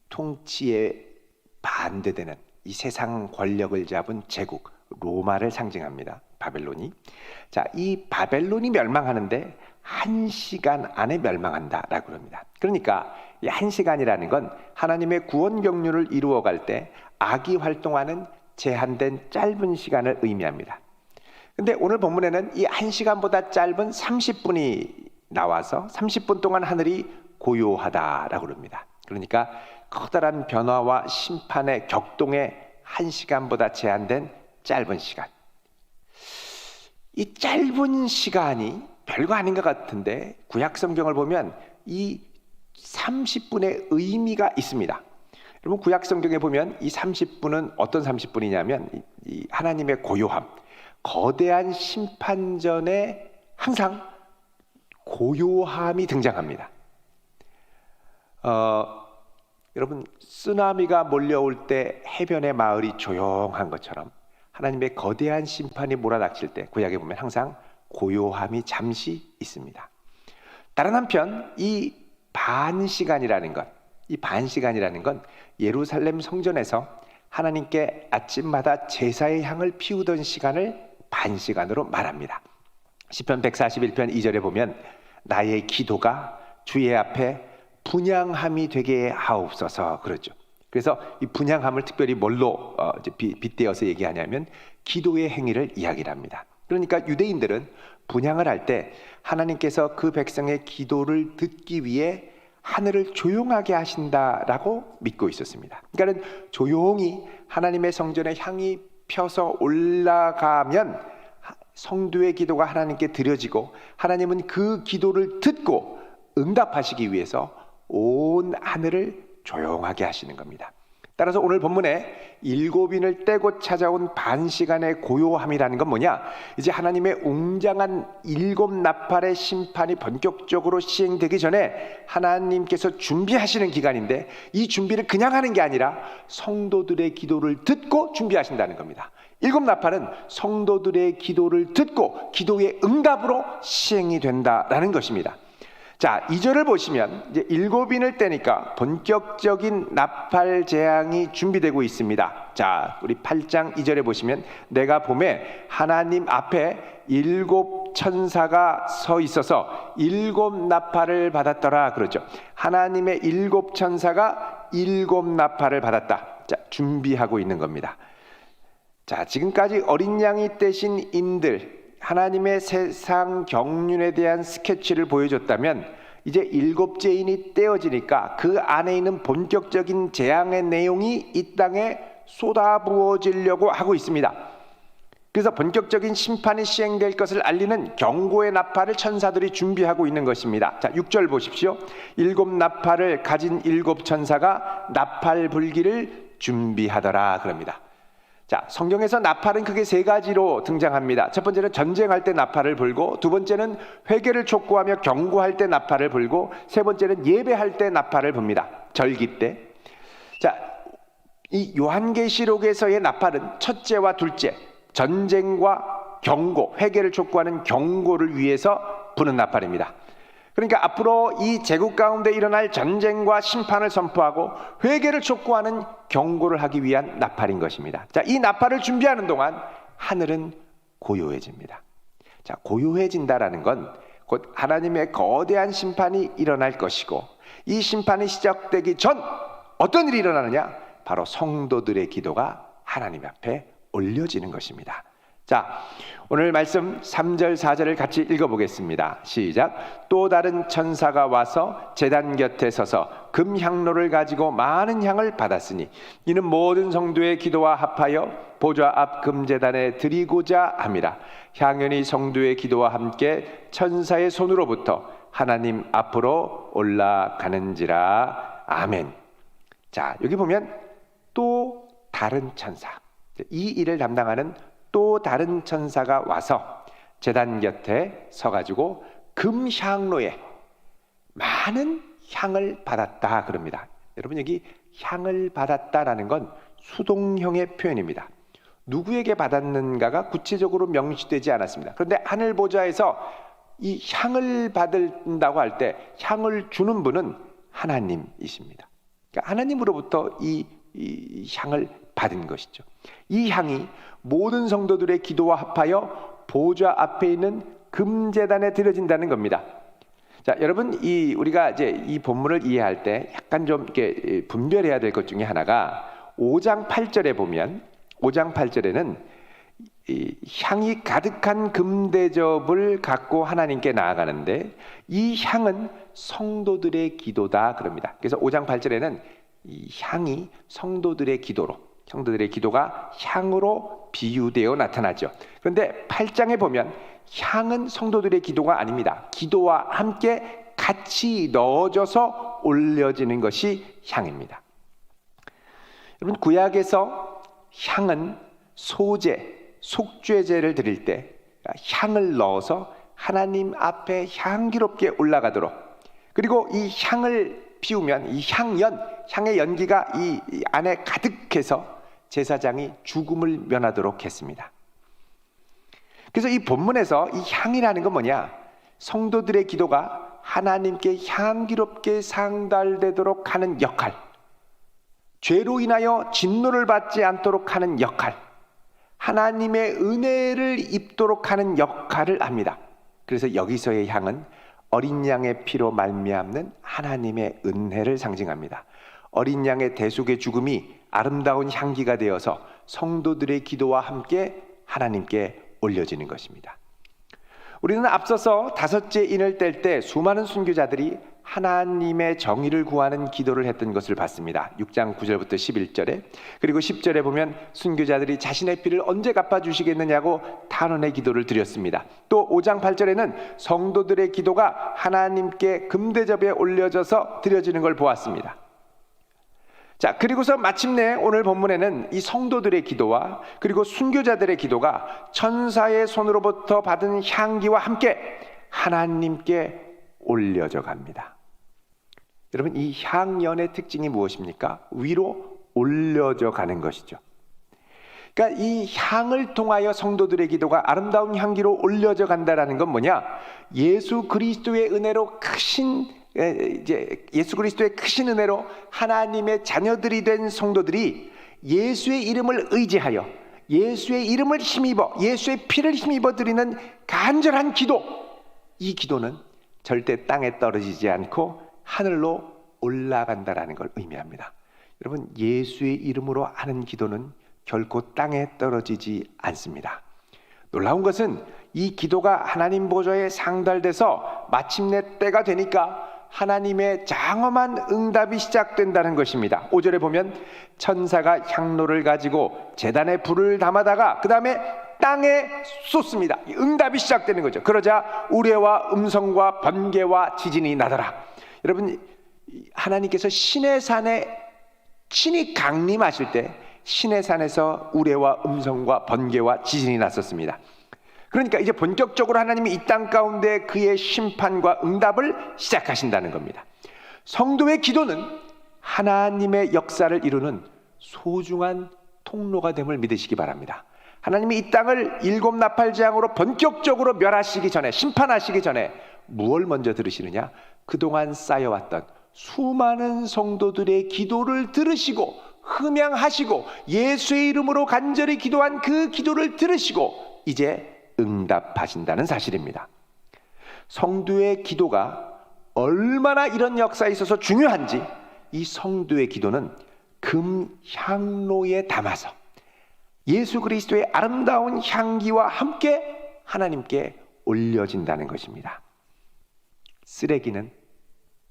통치에 반대되는 이 세상 권력을 잡은 제국 로마를 상징합니다. 바벨론이. 자, 이 바벨론이 멸망하는데 1시간 안에 멸망한다라고 합니다. 그러니까 이 1시간이라는 건 하나님의 구원 경륜을 이루어갈 때 악이 활동하는 제한된 짧은 시간을 의미합니다. 근데 오늘 본문에는 이 1시간보다 짧은 30분이 나와서 30분 동안 하늘이 고요하다라고 합니다. 그러니까 커다란 변화와 심판의 격동에 1시간보다 제한된 짧은 시간. 이 짧은 시간이 별거 아닌 것 같은데 구약 성경을 보면 이 30분의 의미가 있습니다. 여러분 구약 성경에 보면 이 30분은 어떤 30분이냐면 이 하나님의 고요함, 거대한 심판전에 항상 고요함이 등장합니다. 여러분 쓰나미가 몰려올 때 해변의 마을이 조용한 것처럼 하나님의 거대한 심판이 몰아닥칠 때 구약에 보면 항상 고요함이 잠시 있습니다. 다른 한편 이 반시간이라는 건 예루살렘 성전에서 하나님께 아침마다 제사의 향을 피우던 시간을 반시간으로 말합니다. 시편 141편 2절에 보면 나의 기도가 주의 앞에 분향함이 되게 하옵소서 그러죠. 그래서 이 분향함을 특별히 뭘로 빗대어서 얘기하냐면 기도의 행위를 이야기를 합니다. 그러니까 유대인들은 분향을 할 때 하나님께서 그 백성의 기도를 듣기 위해 하늘을 조용하게 하신다라고 믿고 있었습니다. 그러니까 조용히 하나님의 성전에 향이 펴서 올라가면 성도의 기도가 하나님께 드려지고 하나님은 그 기도를 듣고 응답하시기 위해서 온 하늘을 조용하게 하시는 겁니다. 따라서 오늘 본문에 7인을 떼고 찾아온 반시간의 고요함이라는 건 뭐냐? 이제 하나님의 웅장한 7나팔의 심판이 본격적으로 시행되기 전에 하나님께서 준비하시는 기간인데 이 준비를 그냥 하는 게 아니라 성도들의 기도를 듣고 준비하신다는 겁니다. 7나팔은 성도들의 기도를 듣고 기도의 응답으로 시행이 된다라는 것입니다. 자, 2절을 보시면 이제 7인을 떼니까 본격적인 나팔 재앙이 준비되고 있습니다. 자, 우리 8장 2절에 보시면 내가 봄에 하나님 앞에 7 천사가 서 있어서 7 나팔을 받았더라 그러죠. 하나님의 7 천사가 7 나팔을 받았다. 자, 준비하고 있는 겁니다. 자, 지금까지 어린 양이 떼신 인들 하나님의 세상 경륜에 대한 스케치를 보여줬다면 이제 7째 인이 떼어지니까 그 안에 있는 본격적인 재앙의 내용이 이 땅에 쏟아부어지려고 하고 있습니다. 그래서 본격적인 심판이 시행될 것을 알리는 경고의 나팔을 천사들이 준비하고 있는 것입니다. 자, 6절 보십시오. 7 나팔을 가진 7 천사가 나팔 불기를 준비하더라 그럽니다. 자, 성경에서 나팔은 크게 3가지로 등장합니다. 첫 번째는 전쟁할 때 나팔을 불고, 두 번째는 회개를 촉구하며 경고할 때 나팔을 불고, 세 번째는 예배할 때 나팔을 붑니다. 절기 때. 자, 이 요한계시록에서의 나팔은 첫째와 둘째, 전쟁과 경고, 회개를 촉구하는 경고를 위해서 부는 나팔입니다. 그러니까 앞으로 이 제국 가운데 일어날 전쟁과 심판을 선포하고 회개를 촉구하는 경고를 하기 위한 나팔인 것입니다. 자, 이 나팔을 준비하는 동안 하늘은 고요해집니다. 자, 고요해진다라는 건 곧 하나님의 거대한 심판이 일어날 것이고, 이 심판이 시작되기 전 어떤 일이 일어나느냐? 바로 성도들의 기도가 하나님 앞에 올려지는 것입니다. 자, 오늘 말씀 3절 4절을 같이 읽어보겠습니다. 시작. 또 다른 천사가 와서 제단 곁에 서서 금향로를 가지고 많은 향을 받았으니 이는 모든 성도의 기도와 합하여 보좌 앞 금제단에 드리고자 함이라. 향연이 성도의 기도와 함께 천사의 손으로부터 하나님 앞으로 올라가는지라. 아멘. 자, 여기 보면 또 다른 천사, 이 일을 담당하는 또 다른 천사가 와서 제단 곁에 서가지고 금향로에 많은 향을 받았다 그럽니다. 여러분, 여기 향을 받았다라는 건 수동형의 표현입니다. 누구에게 받았는가가 구체적으로 명시되지 않았습니다. 그런데 하늘 보좌에서 이 향을 받는다고 할 때 향을 주는 분은 하나님이십니다. 그러니까 하나님으로부터 이 향을 받은 것이죠. 이 향이 모든 성도들의 기도와 합하여 보좌 앞에 있는 금제단에 드려진다는 겁니다. 자, 여러분, 우리가 이제 이 본문을 이해할 때 약간 좀 이렇게 분별해야 될 것 중에 하나가 5장 8절에 보면 5장 8절에는 이 향이 가득한 금대접을 갖고 하나님께 나아가는데 이 향은 성도들의 기도다 그럽니다. 그래서 5장 8절에는 이 향이 성도들의 기도로, 성도들의 기도가 향으로 비유되어 나타나죠. 그런데 8장에 보면 향은 성도들의 기도가 아닙니다. 기도와 함께 같이 넣어져서 올려지는 것이 향입니다. 여러분, 구약에서 향은 소제, 속죄제를 드릴 때 향을 넣어서 하나님 앞에 향기롭게 올라가도록, 그리고 이 향을 피우면 이 향의 연기가 이 안에 가득해서 제사장이 죽음을 면하도록 했습니다. 그래서 이 본문에서 이 향이라는 건 뭐냐? 성도들의 기도가 하나님께 향기롭게 상달되도록 하는 역할, 죄로 인하여 진노를 받지 않도록 하는 역할, 하나님의 은혜를 입도록 하는 역할을 합니다. 그래서 여기서의 향은 어린 양의 피로 말미암는 하나님의 은혜를 상징합니다. 어린 양의 대속의 죽음이 아름다운 향기가 되어서 성도들의 기도와 함께 하나님께 올려지는 것입니다. 우리는 앞서서 다섯째 인을 뗄 때 수많은 순교자들이 하나님의 정의를 구하는 기도를 했던 것을 봤습니다. 6장 9절부터 11절에, 그리고 10절에 보면 순교자들이 자신의 피를 언제 갚아주시겠느냐고 탄원의 기도를 드렸습니다. 또 5장 8절에는 성도들의 기도가 하나님께 금대접에 올려져서 드려지는 걸 보았습니다. 자, 그리고서 마침내 오늘 본문에는 이 성도들의 기도와 그리고 순교자들의 기도가 천사의 손으로부터 받은 향기와 함께 하나님께 올려져 갑니다. 여러분, 이 향연의 특징이 무엇입니까? 위로 올려져 가는 것이죠. 그러니까 이 향을 통하여 성도들의 기도가 아름다운 향기로 올려져 간다라는 건 뭐냐? 예수 그리스도의 은혜로 예수 그리스도의 크신 은혜로 하나님의 자녀들이 된 성도들이 예수의 이름을 의지하여 예수의 이름을 힘입어 예수의 피를 힘입어 드리는 간절한 기도, 이 기도는 절대 땅에 떨어지지 않고 하늘로 올라간다라는 걸 의미합니다. 여러분, 예수의 이름으로 하는 기도는 결코 땅에 떨어지지 않습니다. 놀라운 것은 이 기도가 하나님 보좌에 상달돼서 마침내 때가 되니까 하나님의 장엄한 응답이 시작된다는 것입니다. 5절에 보면 천사가 향로를 가지고 제단에 불을 담아다가 그 다음에 땅에 쏟습니다. 응답이 시작되는 거죠. 그러자 우레와 음성과 번개와 지진이 나더라. 여러분, 하나님께서 시내산에 친히 강림하실 때 시내산에서 우레와 음성과 번개와 지진이 났었습니다. 그러니까 이제 본격적으로 하나님이 이 땅 가운데 그의 심판과 응답을 시작하신다는 겁니다. 성도의 기도는 하나님의 역사를 이루는 소중한 통로가 됨을 믿으시기 바랍니다. 하나님이 이 땅을 일곱 나팔 재앙으로 본격적으로 멸하시기 전에, 심판하시기 전에 무엇을 먼저 들으시느냐? 그동안 쌓여왔던 수많은 성도들의 기도를 들으시고 흠양하시고 예수의 이름으로 간절히 기도한 그 기도를 들으시고 이제 응답하신다는 사실입니다. 성도의 기도가 얼마나 이런 역사에 있어서 중요한지 이 성도의 기도는 금향로에 담아서 예수 그리스도의 아름다운 향기와 함께 하나님께 올려진다는 것입니다. 쓰레기는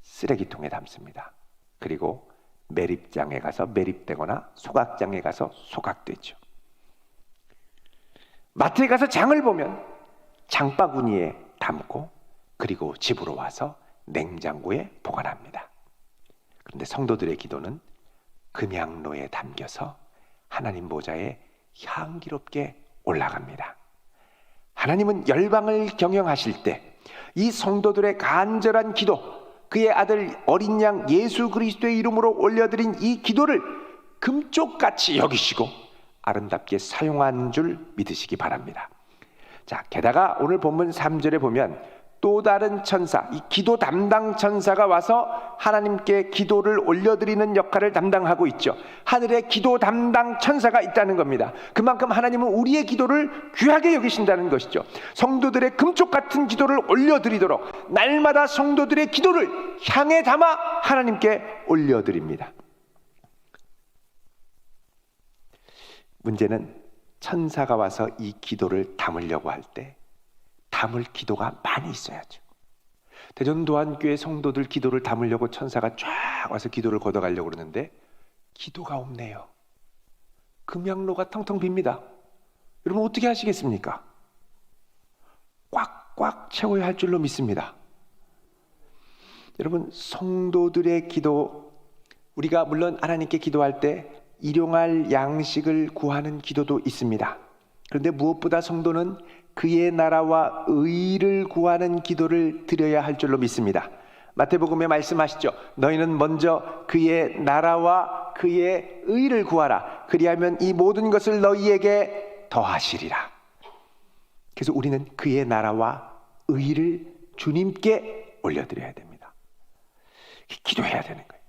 쓰레기통에 담습니다. 그리고 매립장에 가서 매립되거나 소각장에 가서 소각되죠. 마트에 가서 장을 보면 장바구니에 담고 그리고 집으로 와서 냉장고에 보관합니다. 그런데 성도들의 기도는 금향로에 담겨서 하나님 보좌에 향기롭게 올라갑니다. 하나님은 열방을 경영하실 때 이 성도들의 간절한 기도, 그의 아들 어린 양 예수 그리스도의 이름으로 올려드린 이 기도를 금쪽같이 여기시고 아름답게 사용한 줄 믿으시기 바랍니다. 자, 게다가 오늘 본문 3절에 보면 또 다른 천사, 이 기도 담당 천사가 와서 하나님께 기도를 올려드리는 역할을 담당하고 있죠. 하늘에 기도 담당 천사가 있다는 겁니다. 그만큼 하나님은 우리의 기도를 귀하게 여기신다는 것이죠. 성도들의 금쪽 같은 기도를 올려드리도록 날마다 성도들의 기도를 향에 담아 하나님께 올려드립니다. 문제는 천사가 와서 이 기도를 담으려고 할 때 담을 기도가 많이 있어야죠. 대전도안교회 성도들 기도를 담으려고 천사가 쫙 와서 기도를 걷어가려고 그러는데 기도가 없네요. 금양로가 텅텅 빕니다. 여러분 어떻게 하시겠습니까? 꽉꽉 채워야 할 줄로 믿습니다. 여러분 성도들의 기도, 우리가 물론 하나님께 기도할 때 일용할 양식을 구하는 기도도 있습니다. 그런데 무엇보다 성도는 그의 나라와 의를 구하는 기도를 드려야 할 줄로 믿습니다. 마태복음에 말씀하시죠. 너희는 먼저 그의 나라와 그의 의를 구하라. 그리하면 이 모든 것을 너희에게 더하시리라. 그래서 우리는 그의 나라와 의를 주님께 올려드려야 됩니다. 기도해야 되는 거예요.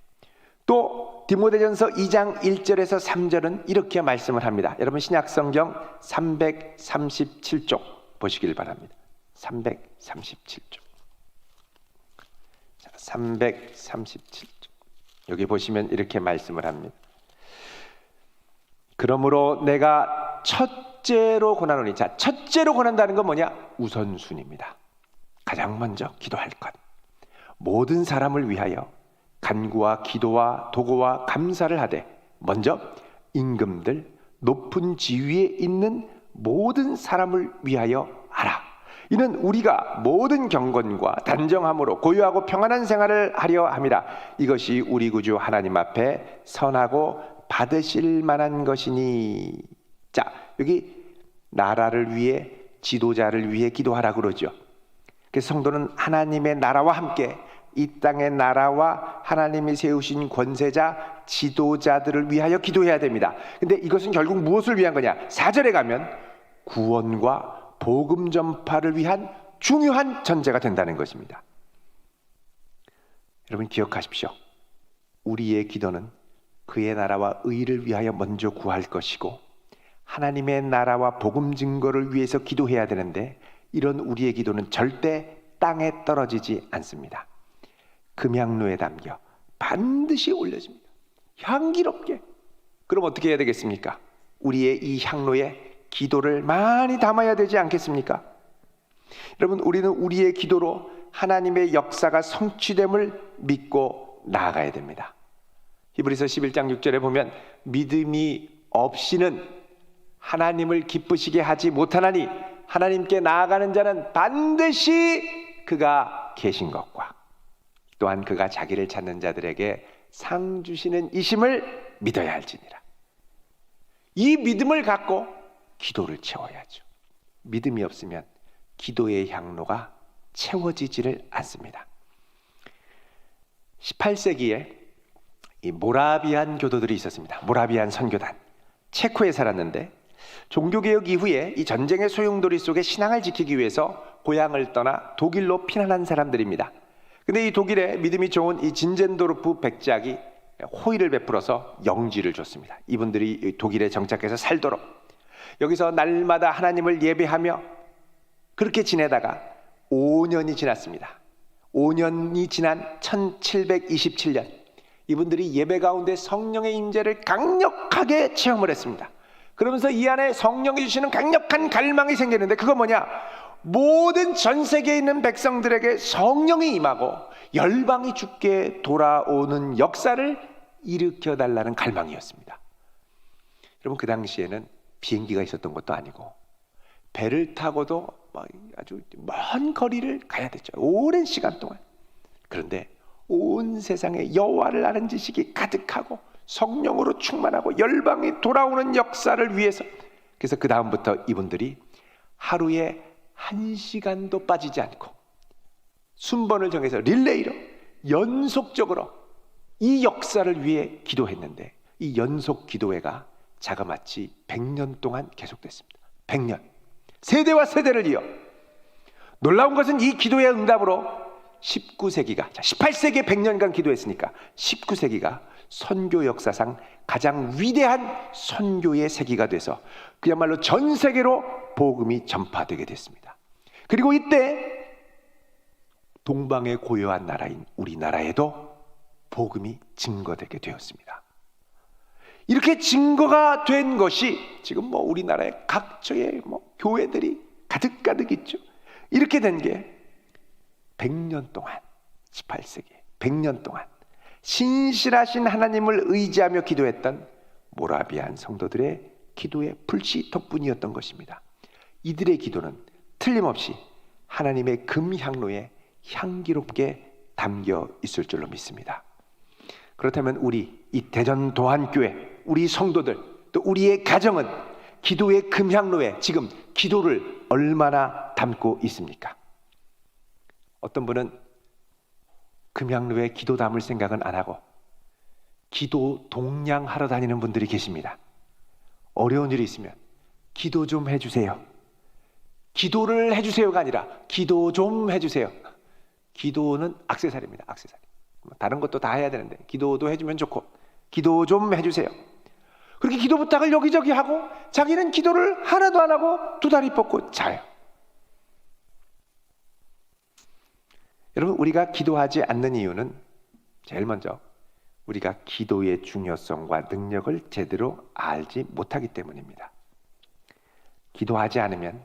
또 디모데전서 2장 1절에서 3절은 이렇게 말씀을 합니다. 여러분 신약성경 337쪽 보시길 바랍니다. 337쪽. 337쪽. 여기 보시면 이렇게 말씀을 합니다. 그러므로 내가 첫째로 권하노니, 자, 첫째로 권한다는 건 뭐냐? 우선순위입니다. 가장 먼저 기도할 것. 모든 사람을 위하여 간구와 기도와 도고와 감사를 하되 먼저 임금들 높은 지위에 있는 모든 사람을 위하여 하라. 이는 우리가 모든 경건과 단정함으로 고요하고 평안한 생활을 하려 함이라. 이것이 우리 구주 하나님 앞에 선하고 받으실 만한 것이니. 자, 여기 나라를 위해, 지도자를 위해 기도하라 그러죠. 그래서 성도는 하나님의 나라와 함께 이 땅의 나라와 하나님이 세우신 권세자, 지도자들을 위하여 기도해야 됩니다. 근데 이것은 결국 무엇을 위한 거냐? 4절에 가면 구원과 복음 전파를 위한 중요한 전제가 된다는 것입니다. 여러분 기억하십시오. 우리의 기도는 그의 나라와 의를 위하여 먼저 구할 것이고 하나님의 나라와 복음 증거를 위해서 기도해야 되는데 이런 우리의 기도는 절대 땅에 떨어지지 않습니다. 금향로에 담겨 반드시 올려집니다. 향기롭게. 그럼 어떻게 해야 되겠습니까? 우리의 이 향로에 기도를 많이 담아야 되지 않겠습니까? 여러분 우리는 우리의 기도로 하나님의 역사가 성취됨을 믿고 나아가야 됩니다. 히브리서 11장 6절에 보면 믿음이 없이는 하나님을 기쁘시게 하지 못하나니 하나님께 나아가는 자는 반드시 그가 계신 것과 또한 그가 자기를 찾는 자들에게 상 주시는 이심을 믿어야 할지니라. 이 믿음을 갖고 기도를 채워야죠. 믿음이 없으면 기도의 향로가 채워지지를 않습니다. 18세기에 이 모라비안 교도들이 있었습니다. 모라비안 선교단. 체코에 살았는데 종교개혁 이후에 이 전쟁의 소용돌이 속에 신앙을 지키기 위해서 고향을 떠나 독일로 피난한 사람들입니다. 근데 이 독일의 믿음이 좋은 이 진젠도르프 백작이 호의를 베풀어서 영지를 줬습니다. 이분들이 독일에 정착해서 살도록. 여기서 날마다 하나님을 예배하며 그렇게 지내다가 5년이 지났습니다. 5년이 지난 1727년 이분들이 예배 가운데 성령의 임재를 강력하게 체험을 했습니다. 그러면서 이 안에 성령이 주시는 강력한 갈망이 생기는데 그건 뭐냐? 모든 전 세계에 있는 백성들에게 성령이 임하고 열방이 주께 돌아오는 역사를 일으켜달라는 갈망이었습니다. 여러분, 그 당시에는 비행기가 있었던 것도 아니고 배를 타고도 아주 먼 거리를 가야 됐죠. 오랜 시간 동안. 그런데 온 세상에 여호와를 아는 지식이 가득하고 성령으로 충만하고 열방이 돌아오는 역사를 위해서, 그래서 그 다음부터 이분들이 하루에 1시간도 빠지지 않고 순번을 정해서 릴레이로 연속적으로 이 역사를 위해 기도했는데, 이 연속 기도회가 자그마치 100년 동안 계속됐습니다. 100년. 세대와 세대를 이어. 놀라운 것은 이 기도의 응답으로 19세기가, 18세기에 100년간 기도했으니까 19세기가 선교 역사상 가장 위대한 선교의 세기가 돼서 그야말로 전 세계로 복음이 전파되게 됐습니다. 그리고 이때 동방의 고요한 나라인 우리나라에도 복음이 증거되게 되었습니다. 이렇게 증거가 된 것이 지금 우리나라의 각처의 교회들이 가득가득 있죠. 이렇게 된 게 100년 동안, 18세기 100년 동안 신실하신 하나님을 의지하며 기도했던 모라비안 성도들의 기도의 불씨 덕분이었던 것입니다. 이들의 기도는 틀림없이 하나님의 금향로에 향기롭게 담겨 있을 줄로 믿습니다. 그렇다면 우리 이 대전 도안교회, 우리 성도들, 또 우리의 가정은 기도의 금향로에 지금 기도를 얼마나 담고 있습니까? 어떤 분은 금향로에 기도 담을 생각은 안 하고 기도 동냥하러 다니는 분들이 계십니다. 어려운 일이 있으면 기도 좀 해주세요. 기도를 해주세요가 아니라 기도 좀 해주세요. 기도는 액세서리입니다. 액세서리. 다른 것도 다 해야 되는데 기도도 해주면 좋고 기도 좀 해주세요. 그렇게 기도 부탁을 여기저기 하고 자기는 기도를 하나도 안 하고 두 다리 뻗고 자요. 여러분, 우리가 기도하지 않는 이유는 제일 먼저 우리가 기도의 중요성과 능력을 제대로 알지 못하기 때문입니다. 기도하지 않으면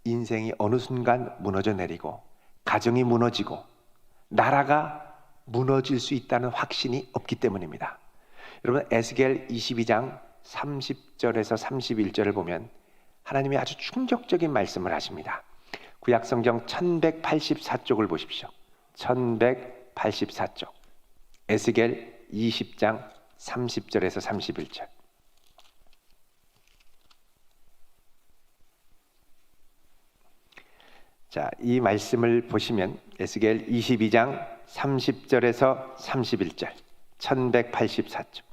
인생이 어느 순간 무너져 내리고 가정이 무너지고 나라가 무너질 수 있다는 확신이 없기 때문입니다. 여러분, 에스겔 22장 30절에서 31절을 보면 하나님이 아주 충격적인 말씀을 하십니다. 구약성경 1184쪽을 보십시오. 1184쪽 에스겔 20장 30절에서 31절. 자, 이 말씀을 보시면 에스겔 22장 30절에서 31절 1184쪽.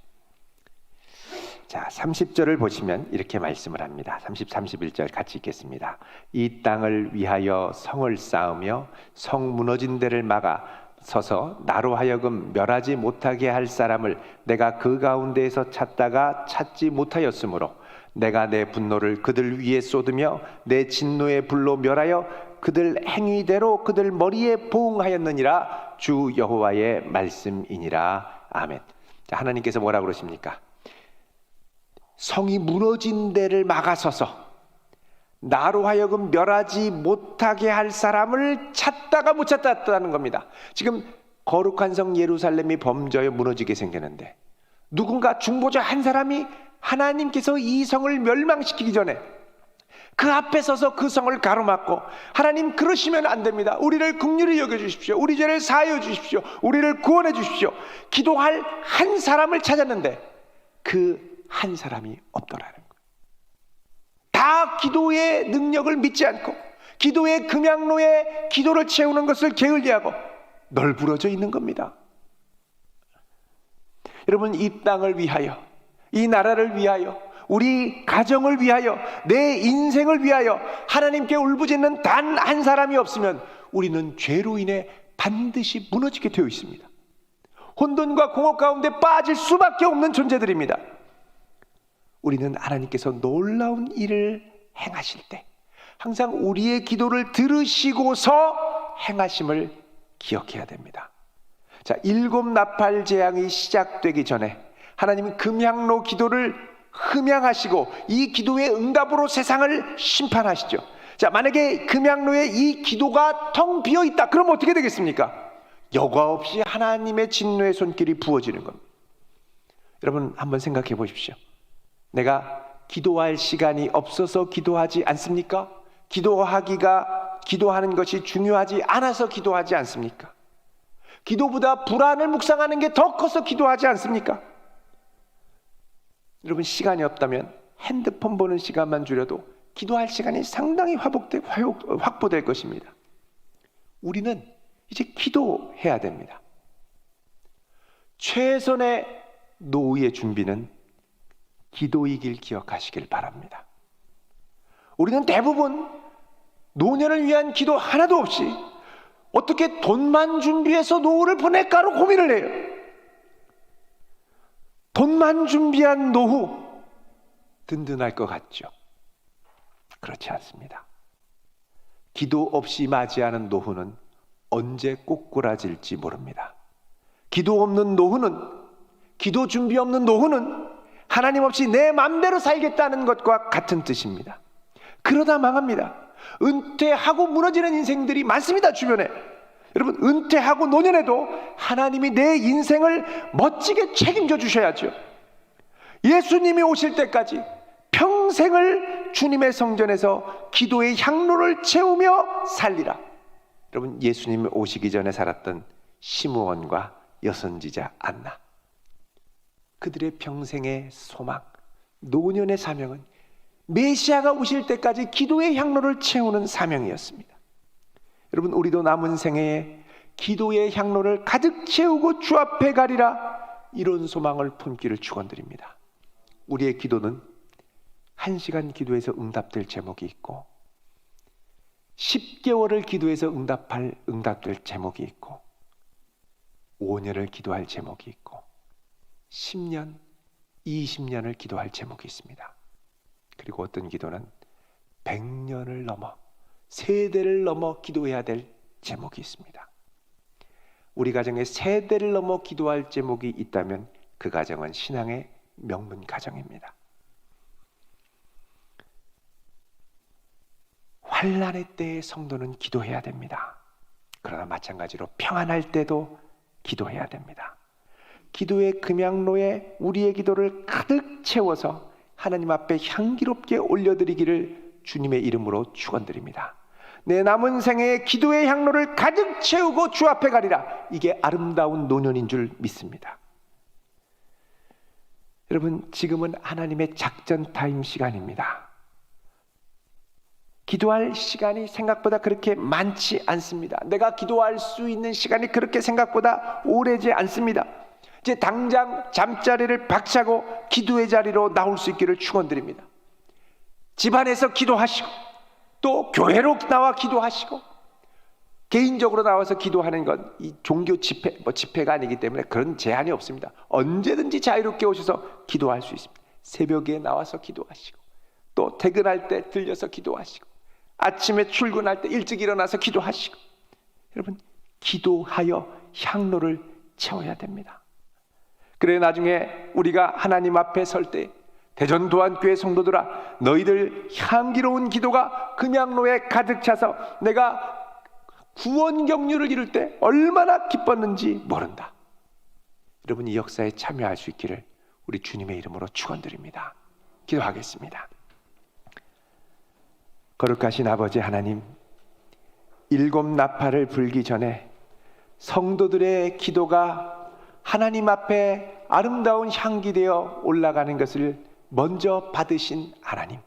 자, 30절을 보시면 이렇게 말씀을 합니다. 30, 31절 같이 읽겠습니다. 이 땅을 위하여 성을 쌓으며 성 무너진 데를 막아 서서 나로 하여금 멸하지 못하게 할 사람을 내가 그 가운데에서 찾다가 찾지 못하였으므로 내가 내 분노를 그들 위에 쏟으며 내 진노의 불로 멸하여 그들 행위대로 그들 머리에 보응하였느니라. 주 여호와의 말씀이니라. 아멘. 자, 하나님께서 뭐라 그러십니까? 성이 무너진 데를 막아서서 나로 하여금 멸하지 못하게 할 사람을 찾다가 못 찾았다는 겁니다. 지금 거룩한 성 예루살렘이 범죄에 무너지게 생겼는데 누군가 중보자 한 사람이 하나님께서 이 성을 멸망시키기 전에 그 앞에 서서 그 성을 가로막고 하나님 그러시면 안 됩니다. 우리를 긍휼히 여겨주십시오. 우리 죄를 사하여 주십시오. 우리를 구원해 주십시오. 기도할 한 사람을 찾았는데 그 한 사람이 없더라는 거예요. 다 기도의 능력을 믿지 않고 기도의 금양로에 기도를 채우는 것을 게을리하고 널브러져 있는 겁니다. 여러분, 이 땅을 위하여 이 나라를 위하여, 우리 가정을 위하여, 내 인생을 위하여 하나님께 울부짖는 단 한 사람이 없으면 우리는 죄로 인해 반드시 무너지게 되어 있습니다. 혼돈과 공허 가운데 빠질 수밖에 없는 존재들입니다. 우리는 하나님께서 놀라운 일을 행하실 때 항상 우리의 기도를 들으시고서 행하심을 기억해야 됩니다. 자, 7 나팔 재앙이 시작되기 전에 하나님은 금향로 기도를 흠양하시고 이 기도의 응답으로 세상을 심판하시죠. 자, 만약에 금향로에 이 기도가 텅 비어 있다, 그럼 어떻게 되겠습니까? 여과 없이 하나님의 진노의 손길이 부어지는 겁니다. 여러분 한번 생각해 보십시오. 내가 기도할 시간이 없어서 기도하지 않습니까? 기도하는 것이 중요하지 않아서 기도하지 않습니까? 기도보다 불안을 묵상하는 게 더 커서 기도하지 않습니까? 여러분 시간이 없다면 핸드폰 보는 시간만 줄여도 기도할 시간이 상당히 확보될 것입니다. 우리는 이제 기도해야 됩니다. 최선의 노후의 준비는 기도이길 기억하시길 바랍니다. 우리는 대부분 노년을 위한 기도 하나도 없이 어떻게 돈만 준비해서 노후를 보낼까로 고민을 해요. 돈만 준비한 노후 든든할 것 같죠? 그렇지 않습니다. 기도 없이 맞이하는 노후는 언제 꼬꾸라질지 모릅니다. 기도 없는 노후는, 기도 준비 없는 노후는 하나님 없이 내 맘대로 살겠다는 것과 같은 뜻입니다. 그러다 망합니다. 은퇴하고 무너지는 인생들이 많습니다, 주변에. 여러분, 은퇴하고 노년에도 하나님이 내 인생을 멋지게 책임져 주셔야죠. 예수님이 오실 때까지 평생을 주님의 성전에서 기도의 향로를 채우며 살리라. 여러분, 예수님이 오시기 전에 살았던 시므온과 여선지자 안나, 그들의 평생의 소망, 노년의 사명은 메시아가 오실 때까지 기도의 향로를 채우는 사명이었습니다. 여러분, 우리도 남은 생애에 기도의 향로를 가득 채우고 주 앞에 가리라, 이런 소망을 품기를 축원드립니다. 우리의 기도는 1시간 기도해서 응답될 제목이 있고 10개월을 기도해서 응답될 제목이 있고 5년을 기도할 제목이 있고 10년, 20년을 기도할 제목이 있습니다. 그리고 어떤 기도는 100년을 넘어, 세대를 넘어 기도해야 될 제목이 있습니다. 우리 가정에 세대를 넘어 기도할 제목이 있다면 그 가정은 신앙의 명문 가정입니다. 환난의 때에 성도는 기도해야 됩니다. 그러나 마찬가지로 평안할 때도 기도해야 됩니다. 기도의 금향로에 우리의 기도를 가득 채워서 하나님 앞에 향기롭게 올려드리기를 주님의 이름으로 축원드립니다. 내 남은 생애에 기도의 향로를 가득 채우고 주 앞에 가리라. 이게 아름다운 노년인 줄 믿습니다. 여러분, 지금은 하나님의 작전 타임 시간입니다. 기도할 시간이 생각보다 그렇게 많지 않습니다. 내가 기도할 수 있는 시간이 그렇게 생각보다 오래지 않습니다. 이제 당장 잠자리를 박차고 기도의 자리로 나올 수 있기를 축원드립니다. 집안에서 기도하시고 또 교회로 나와 기도하시고 개인적으로 나와서 기도하는 건 이 종교 집회가 아니기 때문에 그런 제한이 없습니다. 언제든지 자유롭게 오셔서 기도할 수 있습니다. 새벽에 나와서 기도하시고 또 퇴근할 때 들려서 기도하시고 아침에 출근할 때 일찍 일어나서 기도하시고, 여러분, 기도하여 향로를 채워야 됩니다. 그래 나중에 우리가 하나님 앞에 설 때 대전도안교회 성도들아, 너희들 향기로운 기도가 금향로에 가득 차서 내가 구원 경륜을 이룰 때 얼마나 기뻤는지 모른다. 여러분, 이 역사에 참여할 수 있기를 우리 주님의 이름으로 축원드립니다. 기도하겠습니다. 거룩하신 아버지 하나님, 7 나팔을 불기 전에 성도들의 기도가 하나님 앞에 아름다운 향기 되어 올라가는 것을 먼저 받으신 하나님,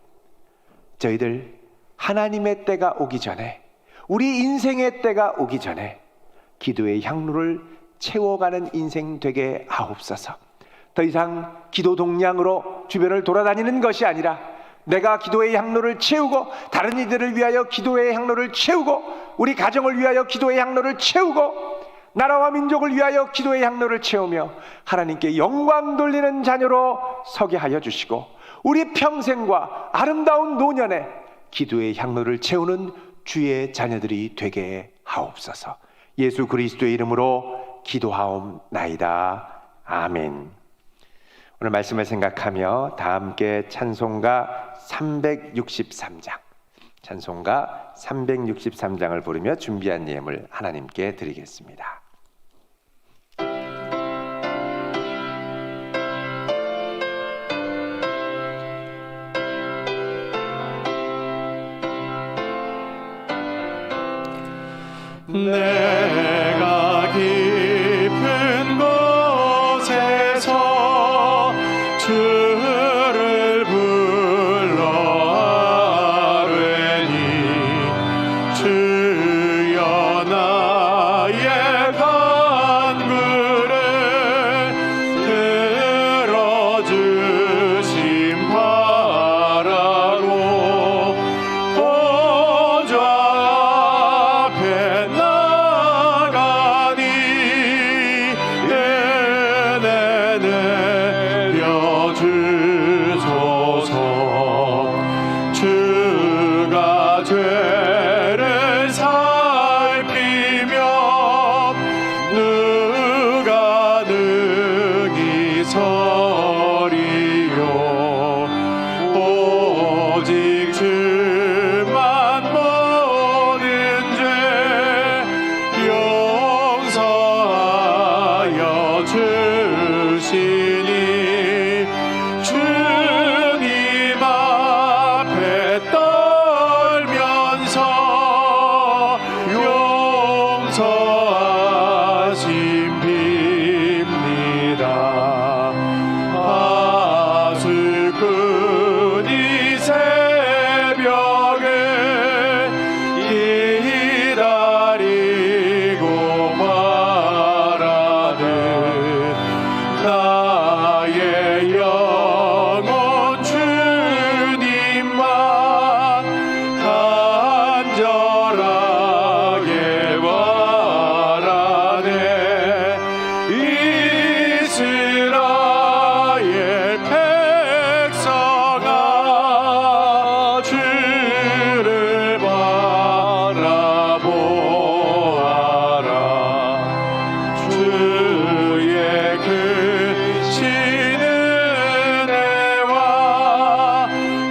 저희들 하나님의 때가 오기 전에, 우리 인생의 때가 오기 전에 기도의 향로를 채워가는 인생 되게 하옵소서. 더 이상 기도 동량으로 주변을 돌아다니는 것이 아니라 내가 기도의 향로를 채우고 다른 이들을 위하여 기도의 향로를 채우고 우리 가정을 위하여 기도의 향로를 채우고 나라와 민족을 위하여 기도의 향로를 채우며 하나님께 영광 돌리는 자녀로 서게 하여 주시고 우리 평생과 아름다운 노년에 기도의 향로를 채우는 주의 자녀들이 되게 하옵소서. 예수 그리스도의 이름으로 기도하옵나이다. 아멘. 오늘 말씀을 생각하며 다 함께 찬송가 363장, 찬송가 363장을 부르며 준비한 예물 하나님께 드리겠습니다. 내가 깊은 곳에서 주를 불러 아뢰니 주여 나의 간구를 들어주심 바라고 보좌 앞에 나가니 은혜 내려주소서. 주가 죄를 살피며 누가 능히 서리요. 오직 주만 모든 죄 용서하여 주시니 주님 앞에 떨면서 용서하심 빕니다. 하수꾼이 새벽에 기다리고 바라는 나의 영혼 주님만 간절하게 바라네. 이스라엘 백성아 주를 바라보아라. 주의 크신 은혜와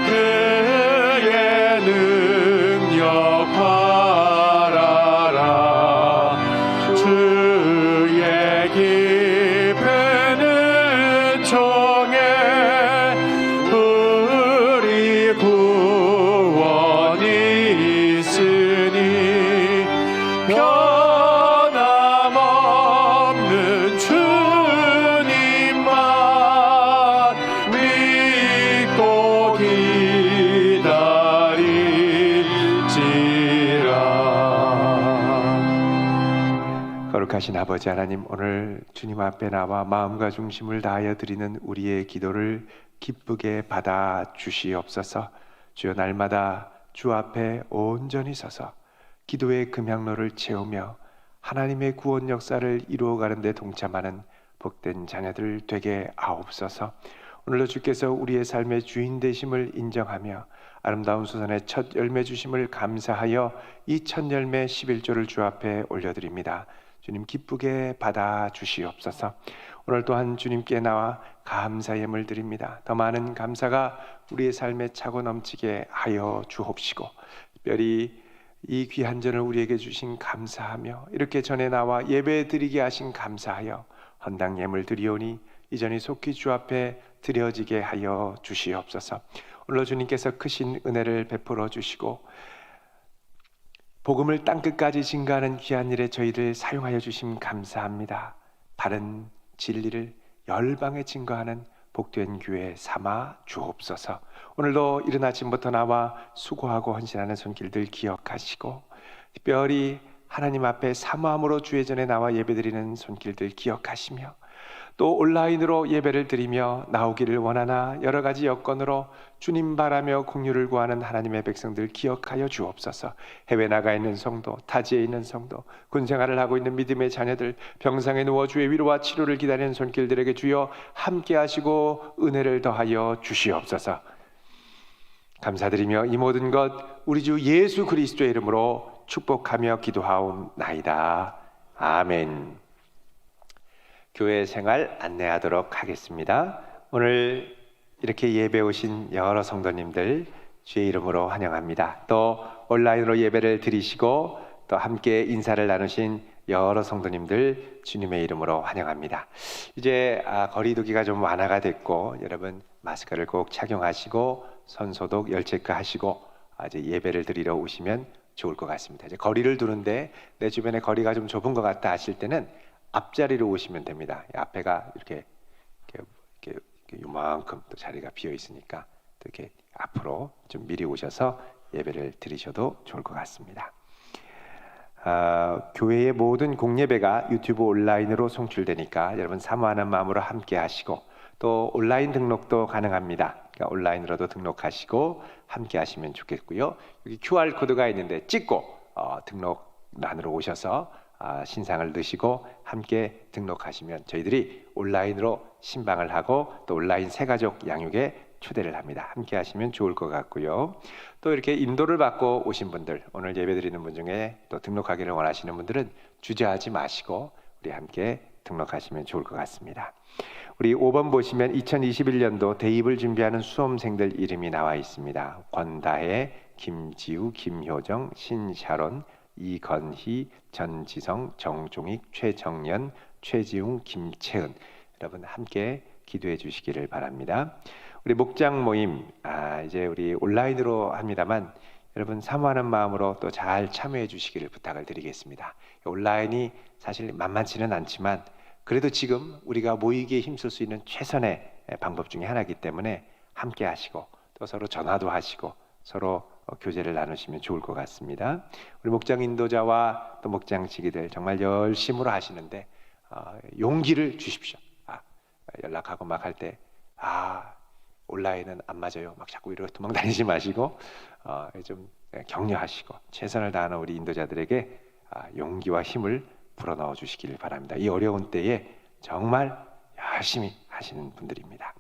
그의 능력 바라라. 주의 깊은 은총에 우리 구원이 있으니 변함없는 주님만 믿고 기다릴지라. 거룩하신 아버지 하나님, 오늘 주님 앞에 나와 마음과 중심을 다하여 드리는 우리의 기도를 기쁘게 받아 주시옵소서. 주여, 날마다 주 앞에 온전히 서서 기도의 금향로를 채우며 하나님의 구원 역사를 이루어가는 데 동참하는 복된 자녀들 되게 하옵소서. 오늘도 주께서 우리의 삶의 주인 되심을 인정하며 아름다운 수산의 첫 열매 주심을 감사하여 이 첫 열매 11조를 주 앞에 올려드립니다. 주님 기쁘게 받아 주시옵소서. 오늘 또한 주님께 나와 감사 예물 드립니다. 더 많은 감사가 우리의 삶에 차고 넘치게 하여 주옵시고, 특별히 이 귀한 전을 우리에게 주신 감사하며 이렇게 전에 나와 예배 드리게 하신 감사하여 헌당 예물 드리오니 이전이 속히 주 앞에 드려지게 하여 주시옵소서. 오늘 주님께서 크신 은혜를 베풀어 주시고 복음을 땅끝까지 증가하는 귀한 일에 저희를 사용하여 주심 감사합니다. 바른 진리를 열방에 증거하는 복된 교회 삼아 주옵소서. 오늘도 이른 아침부터 나와 수고하고 헌신하는 손길들 기억하시고, 특별히 하나님 앞에 사모함으로 주의 전에 나와 예배드리는 손길들 기억하시며, 또 온라인으로 예배를 드리며 나오기를 원하나 여러 가지 여건으로 주님 바라며 공유를 구하는 하나님의 백성들 기억하여 주옵소서. 해외 나가 있는 성도, 타지에 있는 성도, 군생활을 하고 있는 믿음의 자녀들, 병상에 누워 주의 위로와 치료를 기다리는 손길들에게 주여 함께 하시고 은혜를 더하여 주시옵소서. 감사드리며 이 모든 것 우리 주 예수 그리스도의 이름으로 축복하며 기도하옵나이다. 아멘. 교회 생활 안내하도록 하겠습니다. 오늘 이렇게 예배 오신 여러 성도님들 주의 이름으로 환영합니다. 또 온라인으로 예배를 드리시고 또 함께 인사를 나누신 여러 성도님들 주님의 이름으로 환영합니다. 이제 거리두기가 좀 완화가 됐고 여러분 마스크를 꼭 착용하시고 손 소독, 열 체크하시고 이제 예배를 드리러 오시면 좋을 것 같습니다. 이제 거리를 두는데 내 주변에 거리가 좀 좁은 것 같다 하실 때는 앞자리로 오시면 됩니다. 앞에가 이렇게 요만큼 또 자리가 비어 있으니까 또 이렇게 앞으로 좀 미리 오셔서 예배를 드리셔도 좋을 것 같습니다. 교회의 모든 공예배가 유튜브 온라인으로 송출되니까 여러분 사모하는 마음으로 함께 하시고 또 온라인 등록도 가능합니다. 그러니까 온라인으로도 등록하시고 함께 하시면 좋겠고요. 여기 QR 코드가 있는데 찍고 등록란으로 오셔서 신상을 넣으시고 함께 등록하시면 저희들이 온라인으로 신방을 하고 또 온라인 새가족 양육에 초대를 합니다. 함께 하시면 좋을 것 같고요. 또 이렇게 인도를 받고 오신 분들, 오늘 예배드리는 분 중에 또 등록하기를 원하시는 분들은 주저하지 마시고 우리 함께 등록하시면 좋을 것 같습니다. 우리 5번 보시면 2021년도 대입을 준비하는 수험생들 이름이 나와 있습니다. 권다혜, 김지우, 김효정, 신샤론, 이건희, 전지성, 정종익, 최정연, 최지웅, 김채은 여러분 함께 기도해 주시기를 바랍니다. 우리 목장 모임 이제 우리 온라인으로 합니다만 여러분 사모하는 마음으로 또 잘 참여해 주시기를 부탁을 드리겠습니다. 온라인이 사실 만만치는 않지만 그래도 지금 우리가 모이기에 힘쓸 수 있는 최선의 방법 중에 하나이기 때문에 함께 하시고 또 서로 전화도 하시고 서로 교제를 나누시면 좋을 것 같습니다. 우리 목장 인도자와 또 목장 지기들 정말 열심으로 하시는데 용기를 주십시오. 연락하고 막 할 때 온라인은 안 맞아요. 막 자꾸 이러고 도망 다니지 마시고 좀 격려하시고 최선을 다하는 우리 인도자들에게 용기와 힘을 불어넣어 주시기를 바랍니다. 이 어려운 때에 정말 열심히 하시는 분들입니다.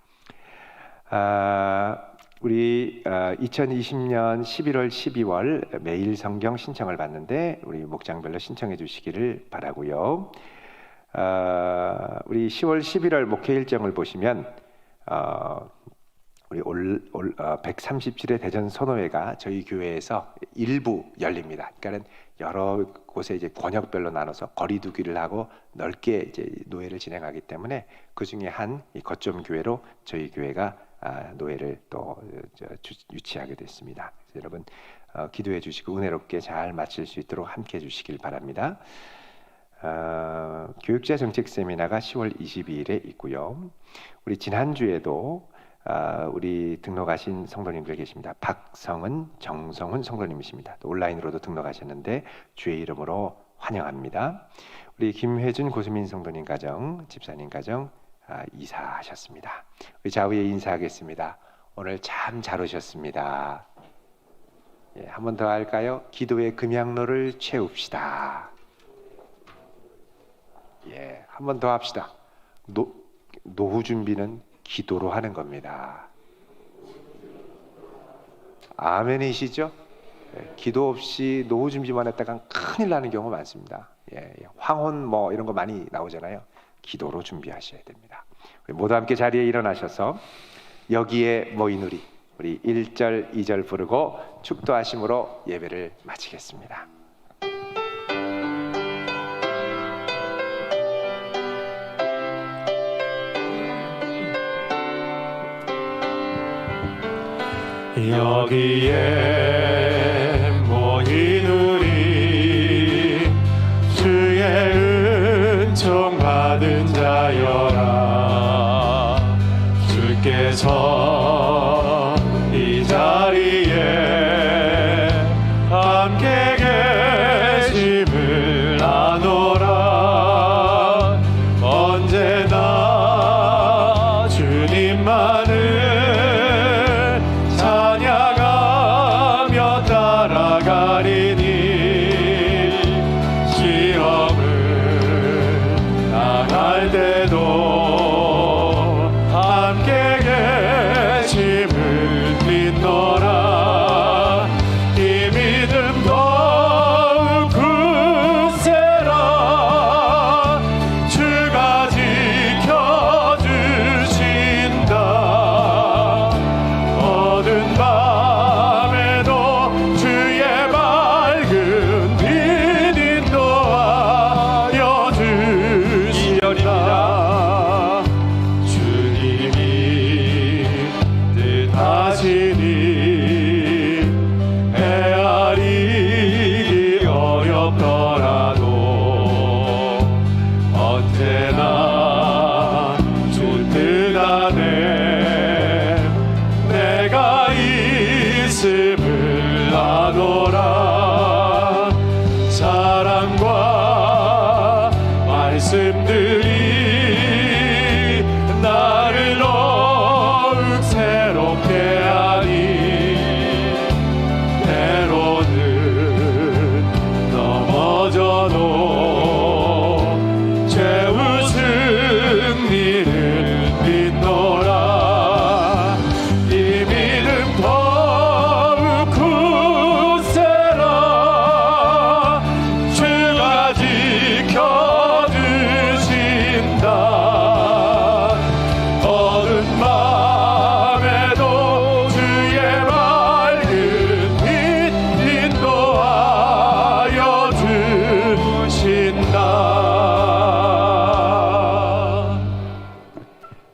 우리 2020년 11월, 12월 매일 성경 신청을 받는데 우리 목장별로 신청해 주시기를 바라고요. 우리 10월, 11월 목회 일정을 보시면 우리 137회 대전 선호회가 저희 교회에서 일부 열립니다. 그러니까 여러 곳에 이제 권역별로 나눠서 거리두기를 하고 넓게 이제 노회를 진행하기 때문에 그 중에 한 거점 교회로 저희 교회가 노회를 또 유치하게 됐습니다. 그래서 여러분 기도해 주시고 은혜롭게 잘 마칠 수 있도록 함께 해주시길 바랍니다. 교육자 정책 세미나가 10월 22일에 있고요. 우리 지난주에도 우리 등록하신 성도님들 계십니다. 박성은, 정성훈 성도님이십니다. 또 온라인으로도 등록하셨는데 주의 이름으로 환영합니다. 우리 김회준 고수민 성도님 가정, 집사님 가정 이사하셨습니다. 우리 좌우에 인사하겠습니다. 오늘 참 잘 오셨습니다. 한 번 더 할까요? 기도의 금양로를 채웁시다. 한 번 더 합시다. 노후 준비는 기도로 하는 겁니다. 아멘이시죠? 기도 없이 노후 준비만 했다가 큰일 나는 경우가 많습니다. 황혼 뭐 이런 거 많이 나오잖아요. 기도로 준비하셔야 됩니다. 우리 모두 함께 자리에 일어나셔서 여기에 모인 우리 1절, 2절 부르고 축도하심으로 예배를 마치겠습니다. 여기에 모인 우리 주의 은총 받은 자여라. 주께서 이 자리에 함께 계심을 아노라. 언제나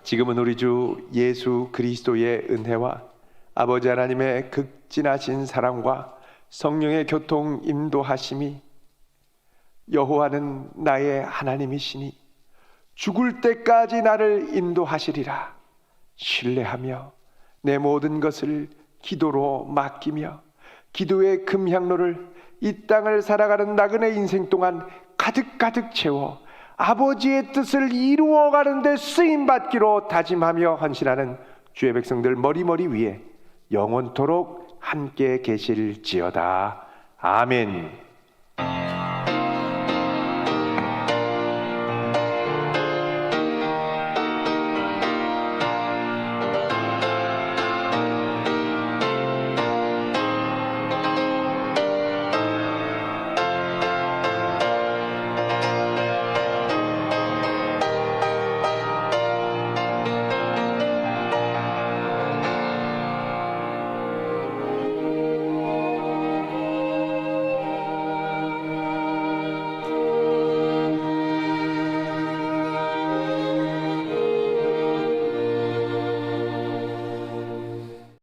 지금은 우리 주 예수 그리스도의 은혜와 아버지 하나님의 극진하신 사랑과 성령의 교통 인도하심이 여호와는 나의 하나님이시니 죽을 때까지 나를 인도하시리라 신뢰하며 내 모든 것을 기도로 맡기며 기도의 금향로를 이 땅을 살아가는 나그네 인생 동안 가득가득 채워 아버지의 뜻을 이루어가는 데 쓰임받기로 다짐하며 헌신하는 주의 백성들 머리머리 위에 영원토록 함께 계실지어다. 아멘.